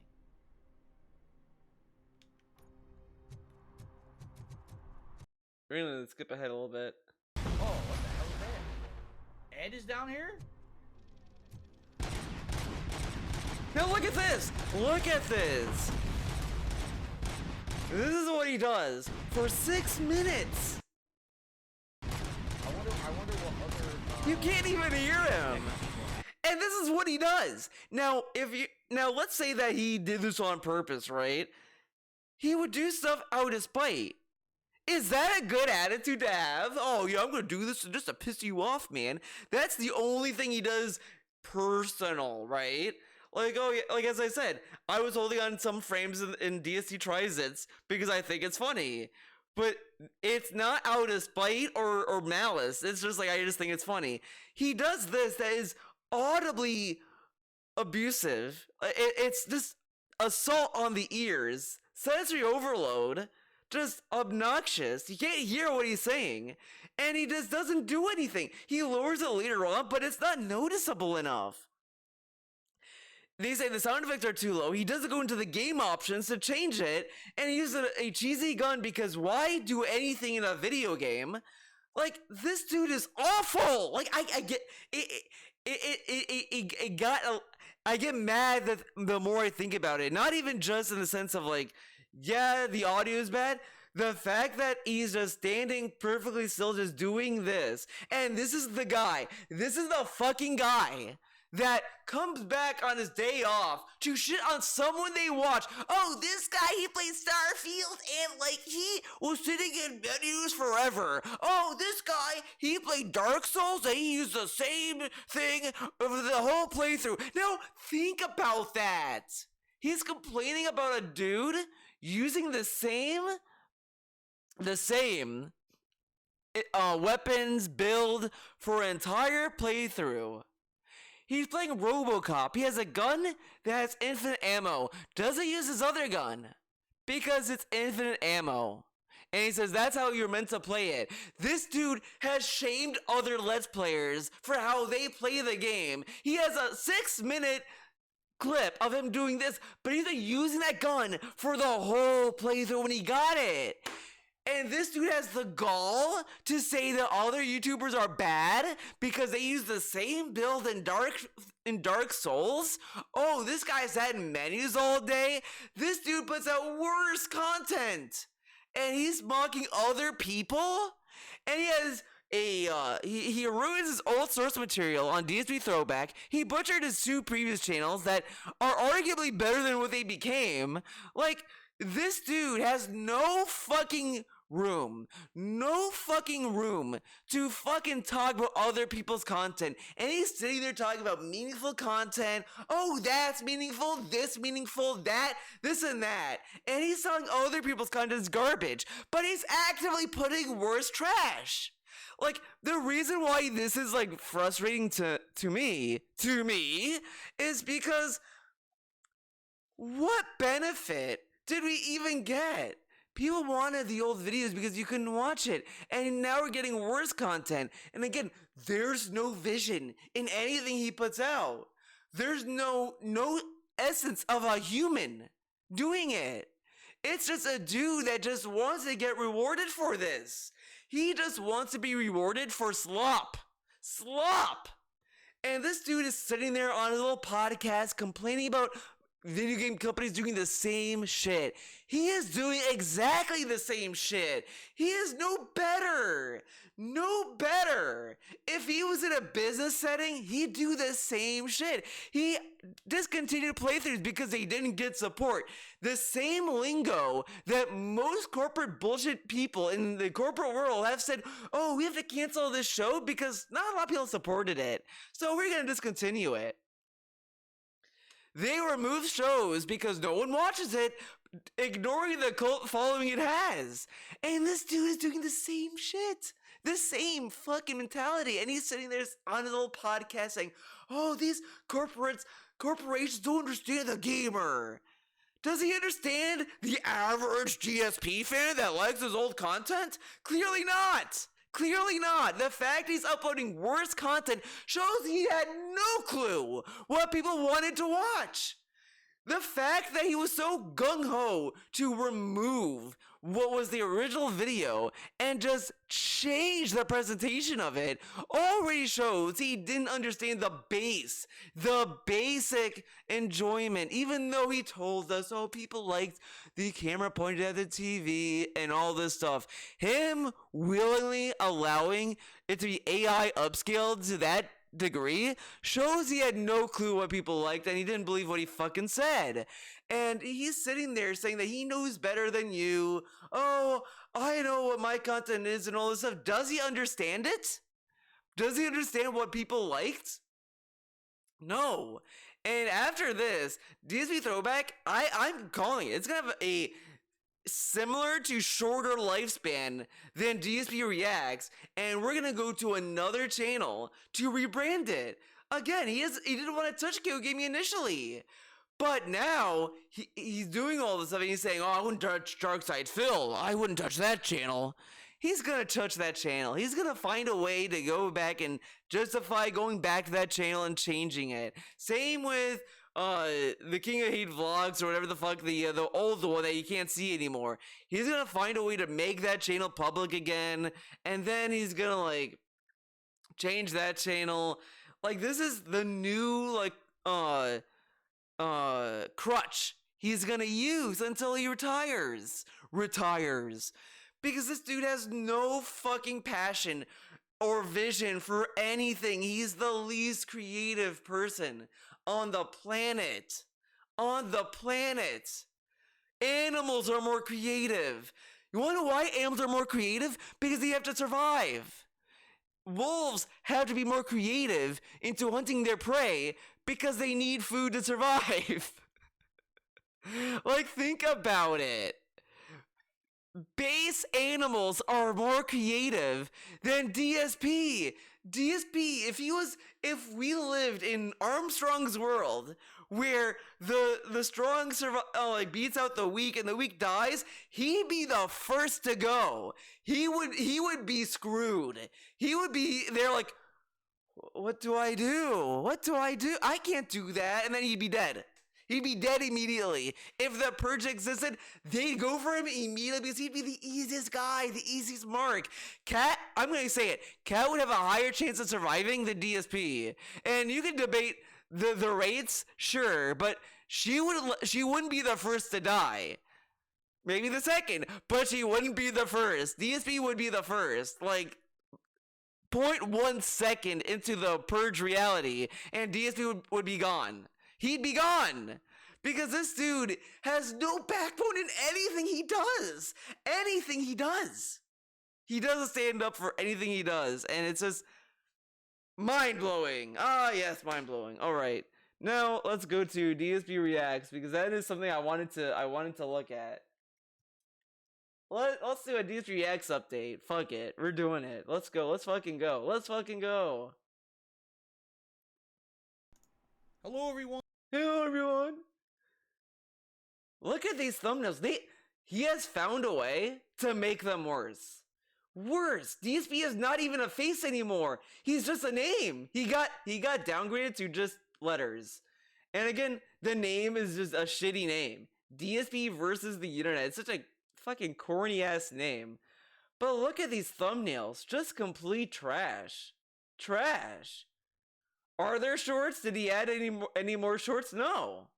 We're gonna skip ahead a little bit. Oh, what the hell is that? Ed is down here? Now look at this! Look at this! This is what he does for 6 minutes! I wonder what other... You can't even hear him! And this is what he does! Now, let's say that he did this on purpose, right? He would do stuff out of spite. Is that a good attitude to have? Oh, yeah, I'm gonna do this just to piss you off, man. That's the only thing he does personal, right? Like, oh yeah, like as I said, I was holding on some frames in DST Trizits because I think it's funny. But it's not out of spite or malice. It's just like, I just think it's funny. He does this that is audibly abusive. It's just assault on the ears, sensory overload, just obnoxious. You can't hear what he's saying, and he just doesn't do anything. He lowers it later on, but it's not noticeable enough. They say the sound effects are too low. He doesn't go into the game options to change it, and he uses a cheesy gun because why do anything in a video game? Like, this dude is awful. Like, I get I get mad that the more I think about it. Not even just in the sense of like, yeah, the audio is bad. The fact that he's just standing perfectly still, just doing this, and this is the guy. This is the fucking guy that comes back on his day off to shit on someone they watch. Oh, this guy, he played Starfield and like he was sitting in menus forever. Oh, this guy, he played Dark Souls and he used the same thing over the whole playthrough. Now, think about that. He's complaining about a dude using the same weapons build for an entire playthrough. He's playing RoboCop. He has a gun that has infinite ammo. Doesn't use his other gun because it's infinite ammo. And he says that's how you're meant to play it. This dude has shamed other Let's Players for how they play the game. He has a 6-minute clip of him doing this, but he's been using that gun for the whole playthrough when he got it. And this dude has the gall to say that other YouTubers are bad because they use the same build in Dark Souls. Oh, this guy's had menus all day. This dude puts out worse content. And he's mocking other people. And he has he ruins his old source material on DSP Throwback. He butchered his 2 previous channels that are arguably better than what they became. Like, this dude has no fucking room to fucking talk about other people's content. And he's sitting there talking about meaningful content. Oh, that's meaningful, this meaningful, that, this and that. And he's telling other people's content is garbage, but he's actively putting worse trash. Like, the reason why this is, like, frustrating to me, is because what benefit did we even get? People wanted the old videos because you couldn't watch it, and now we're getting worse content. And again, there's no vision in anything he puts out. There's no essence of a human doing it. It's just a dude that just wants to get rewarded for this. He just wants to be rewarded for slop. And this dude is sitting there on a little podcast complaining about video game companies doing the same shit. He is doing exactly the same shit. He is no better. If he was in a business setting, he'd do the same shit. He discontinued playthroughs because they didn't get support. The same lingo that most corporate bullshit people in the corporate world have said, oh, we have to cancel this show because not a lot of people supported it, so we're gonna discontinue it. They remove shows because no one watches it, ignoring the cult following it has. And this dude is doing the same shit. The same fucking mentality. And he's sitting there on his little podcast saying, oh, these corporations don't understand the gamer. Does he understand the average GSP fan that likes his old content? Clearly not. The fact he's uploading worse content shows he had no clue what people wanted to watch. The fact that he was so gung-ho to remove what was the original video and just change the presentation of it already shows he didn't understand the basic enjoyment, even though he told us, oh, people liked the camera pointed at the TV and all this stuff. Him willingly allowing it to be AI upscaled to that degree shows he had no clue what people liked and he didn't believe what he fucking said. And he's sitting there saying that he knows better than you. Oh, I know what my content is and all this stuff. Does he understand it? Does he understand what people liked? No. And after this, DSP Throwback, I'm calling it. It's gonna have a similar to shorter lifespan than DSP Reacts, and we're gonna go to another channel to rebrand it. Again, he didn't want to touch KO Gaming initially, but now he's doing all this stuff and he's saying, oh, I wouldn't touch Darkside Phil. I wouldn't touch that channel. He's gonna touch that channel. He's gonna find a way to go back and justify going back to that channel and changing it. Same with the King of Hate vlogs or whatever the fuck, the old one that you can't see anymore. He's gonna find a way to make that channel public again, and then he's gonna like change that channel. Like, this is the new like crutch he's gonna use until he retires. Because this dude has no fucking passion or vision for anything. He's the least creative person on the planet. Animals are more creative. You wanna know why animals are more creative? Because they have to survive. Wolves have to be more creative into hunting their prey because they need food to survive. Like, think about it. Base animals are more creative than DSP. If we lived in Armstrong's world where the strong beats out the weak and the weak dies, he'd be the first to go. He would be screwed. He would be there like, what do I do? I can't do that. And then he'd be dead. He'd be dead immediately. If the purge existed, they'd go for him immediately because he'd be the easiest guy, the easiest mark. Cat, I'm going to say it, Cat would have a higher chance of surviving than DSP. And you can debate the rates, sure, but she wouldn't be the first to die. Maybe the second, but she wouldn't be the first. DSP would be the first. Like, 0.1 second into the purge reality, and DSP would be gone. He'd be gone. Because this dude has no backbone in anything he does. Anything he does. He doesn't stand up for anything he does, and it's just mind-blowing. Ah, yes, mind-blowing. Alright. Now, let's go to DSP Reacts, because that is something I wanted to look at. Let's do a DSP Reacts update. Fuck it. We're doing it. Let's go. Let's fucking go. Let's fucking go. Hello, everyone. Hello, everyone. Look at these thumbnails. He has found a way to make them worse. Worse. DSP is not even a face anymore. He's just a name. He got downgraded to just letters. And again, the name is just a shitty name. DSP versus the internet. It's such a fucking corny ass name. But look at these thumbnails. Just complete trash. Trash. Are there shorts? Did he add any more shorts? No.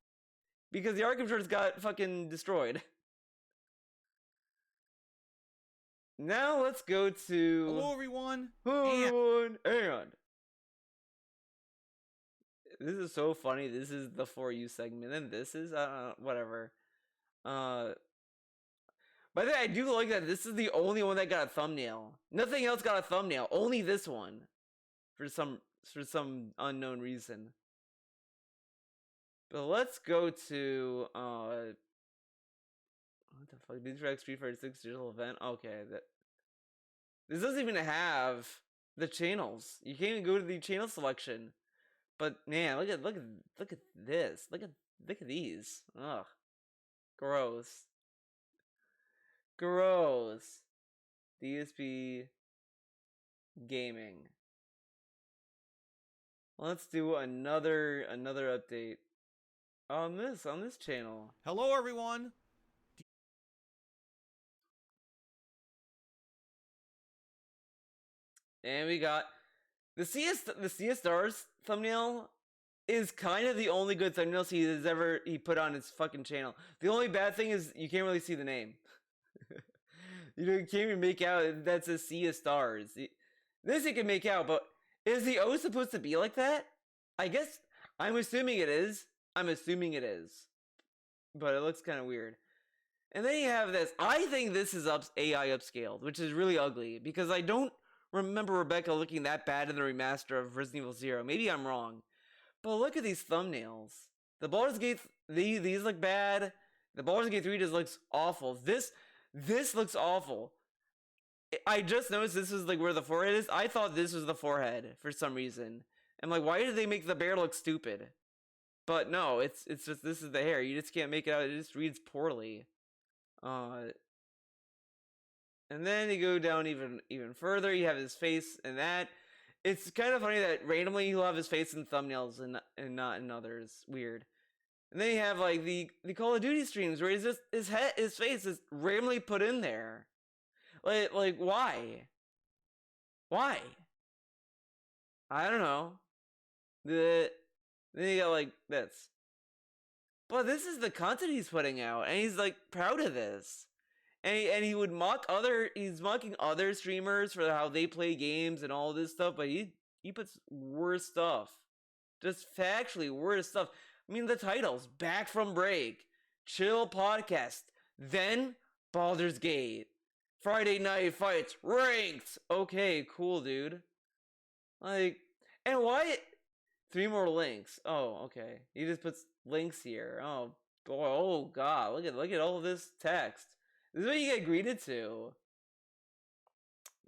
Because the archive shorts got fucking destroyed. Now let's go to... Hello, everyone. Hello, everyone. And... This is so funny. This is the For You segment. And this is, whatever. By the way, I do like that this is the only one that got a thumbnail. Nothing else got a thumbnail. Only this one. For some unknown reason. But let's go to what the fuck? Digital Street Fighter 6 digital event? Okay, this doesn't even have the channels. You can't even go to the channel selection. But man, look at this. Look at these. Ugh. Gross. Gross. DSP gaming. Let's do another update on this channel. Hello, everyone. And we got the CS Stars thumbnail is kind of the only good thumbnail he put on his fucking channel. The only bad thing is you can't really see the name. You can't even make out that's a CS Stars. This you can make out, but is the O supposed to be like that? I guess I'm assuming it is. But it looks kind of weird. And then you have this. I think this is AI upscaled, which is really ugly because I don't remember Rebecca looking that bad in the remaster of Resident Evil 0. Maybe I'm wrong. But look at these thumbnails. The Baldur's Gate, these look bad. The Baldur's Gate 3 just looks awful. This looks awful. I just noticed this is like where the forehead is. I thought this was the forehead for some reason. I'm like, why did they make the bear look stupid? But no, it's just this is the hair. You just can't make it out. It just reads poorly. And then you go down even further. You have his face and that. It's kind of funny that randomly he'll have his face in thumbnails and not in others. Weird. And then you have like the Call of Duty streams where he's just his face is randomly put in there. Like why? Why? I don't know. Then you got like this. But this is the content he's putting out, and he's like proud of this. And he would he's mocking other streamers for how they play games and all this stuff, but he puts worse stuff. Just factually worse stuff. I mean, the titles, Back from Break, Chill Podcast, then Baldur's Gate, Friday Night Fights, Ranked. Okay, cool, dude. Like, and why 3 more links? Oh, okay. He just puts links here. Oh boy, oh god, look at all of this text. This is what you get greeted to.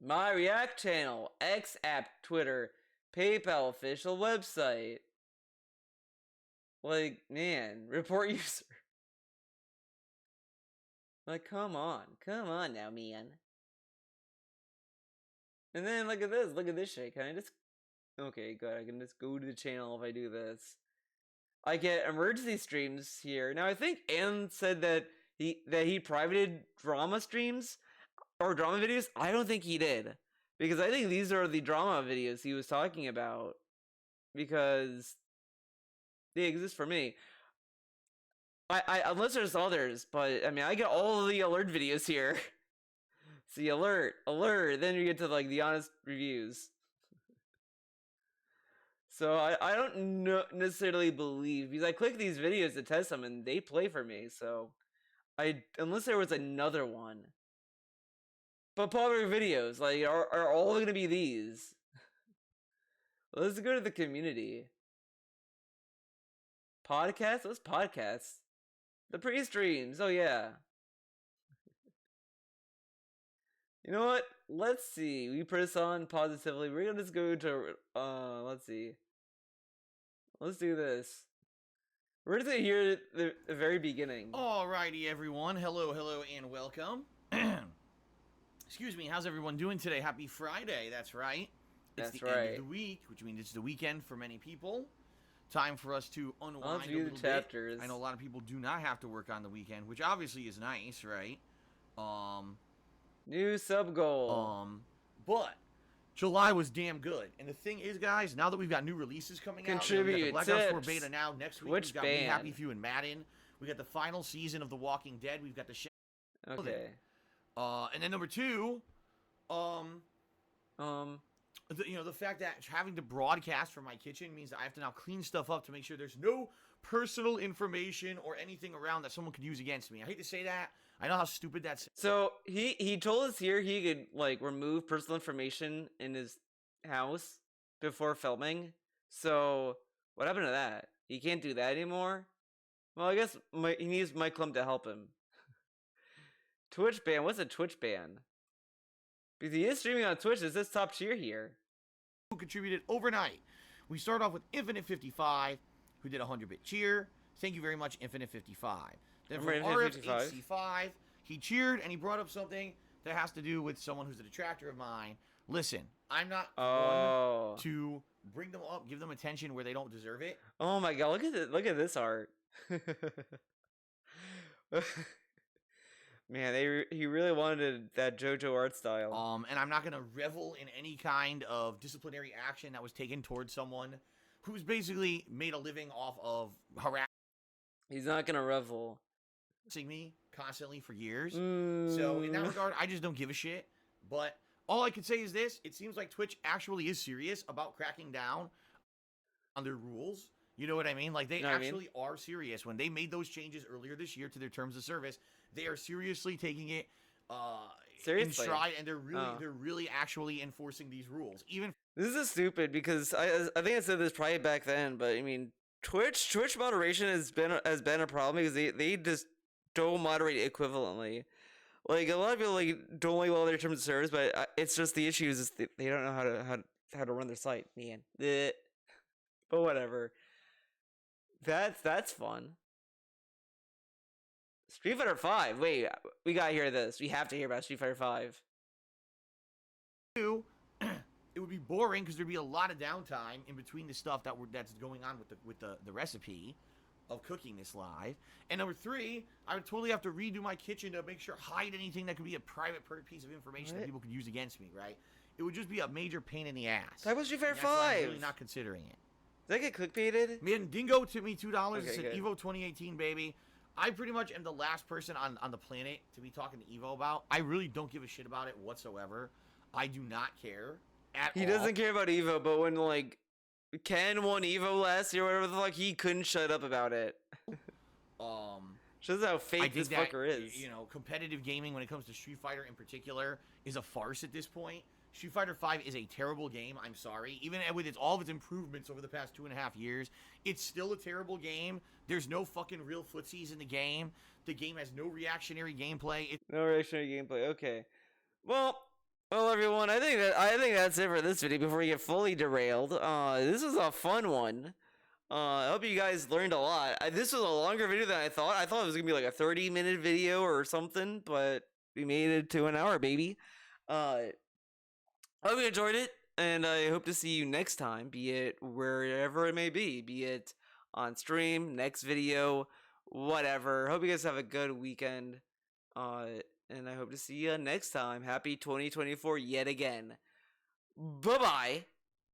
My React channel, X app, Twitter, PayPal official website. Like, man, report user. Like, come on now, man. And then look at this shit. Can I just? Okay, good. I can just go to the channel if I do this. I get emergency streams here. Now I think Ann said that he privated drama streams or drama videos. I don't think he did, because I think these are the drama videos he was talking about, because they exist for me. I unless there's others, but I mean I get all the alert videos here. See, alert, then you get to like the honest reviews. So I don't necessarily believe, because I click these videos to test them and they play for me. So unless there was another one. But popular videos like are all gonna be these. Let's go to the community. Podcasts? What's podcasts? The pre-streams. Oh yeah. You know what? Let's see. We put this on positively. We're gonna just go to let's see. Let's do this. We're just gonna hear the very beginning. Alrighty, everyone. Hello, and welcome. Excuse me. How's everyone doing today? Happy Friday. That's right. It's That's the right. end of the week, which means it's the weekend for many people. Time for us to unwind Let's a view little the chapters. bit. I know a lot of people do not have to work on the weekend, which obviously is nice, right? New sub goal. But July was damn good. And the thing is, guys, now that we've got new releases coming out, we got the Contribute Black Ops 4 tips. beta now. Next week, Which we've got Me band? Happy Few and Madden. We got the final season of The Walking Dead. We've got the Okay. and then number two, the fact that having to broadcast from my kitchen means that I have to now clean stuff up to make sure there's no personal information or anything around that someone could use against me. I hate to say that. I know how stupid that's. So he told us here he could like remove personal information in his house before filming. So what happened to that? He can't do that anymore. Well, I guess he needs Mike Klum to help him. Twitch ban. What's a Twitch ban? Because he is streaming on Twitch. It says top tier here. Who contributed overnight? We start off with Infinite 55, who did a 100-bit cheer. Thank you very much, Infinite 55. Then from RF8C5, he cheered and he brought up something that has to do with someone who's a detractor of mine. Listen, I'm not one to bring them up, give them attention where they don't deserve it. Oh my god, look at this art. Man, he really wanted that JoJo art style. And I'm not gonna revel in any kind of disciplinary action that was taken towards someone who's basically made a living off of harassing. He's not gonna revel. Me constantly for years. So in that regard, I just don't give a shit. But all I can say is this: it seems like Twitch actually is serious about cracking down on their rules. You know what I mean? Like they actually are serious. When they made those changes earlier this year to their terms of service, they are seriously taking it in stride, and they're really actually enforcing these rules. Even this is stupid, because I think I said this probably back then, but I mean Twitch moderation has been a problem, because they just don't moderate equivalently. Like a lot of people like don't like all their terms of service, but it's just the issue is they don't know how to run their site, man. But whatever. That's fun. Street Fighter 5. Wait, we gotta hear this. We have to hear about Street Fighter 5. It would be boring because there'd be a lot of downtime in between the stuff that's going on with the recipe of cooking this live. And number three, I would totally have to redo my kitchen to make sure hide anything that could be a private piece of information that people could use against me. Right? It would just be a major pain in the ass. That was Street Fighter 5. I'm really not considering it. Did I get clickbaited? Man, Dingo tipped me $2. Okay, It said good. Evo 2018, baby. I pretty much am the last person on the planet to be talking to Evo about. I really don't give a shit about it whatsoever. I do not care at all. He doesn't care about Evo, but when like Ken won Evo last year, or whatever the fuck, he couldn't shut up about it. Shows how fake this fucker is. You know, competitive gaming when it comes to Street Fighter in particular is a farce at this point. Street Fighter 5 is a terrible game. I'm sorry. Even with all of its improvements over the past 2.5 years, it's still a terrible game. There's no fucking real footsies in the game. The game has no reactionary gameplay. No reactionary gameplay. Okay. Well, everyone. I think that's it for this video before we get fully derailed. This was a fun one. I hope you guys learned a lot. This was a longer video than I thought. I thought it was gonna be like a 30-minute video or something, but we made it to an hour, baby. I hope you enjoyed it, and I hope to see you next time, be it wherever it may be it on stream, next video, whatever. Hope you guys have a good weekend. And I hope to see you next time. Happy 2024 yet again. Bye-bye.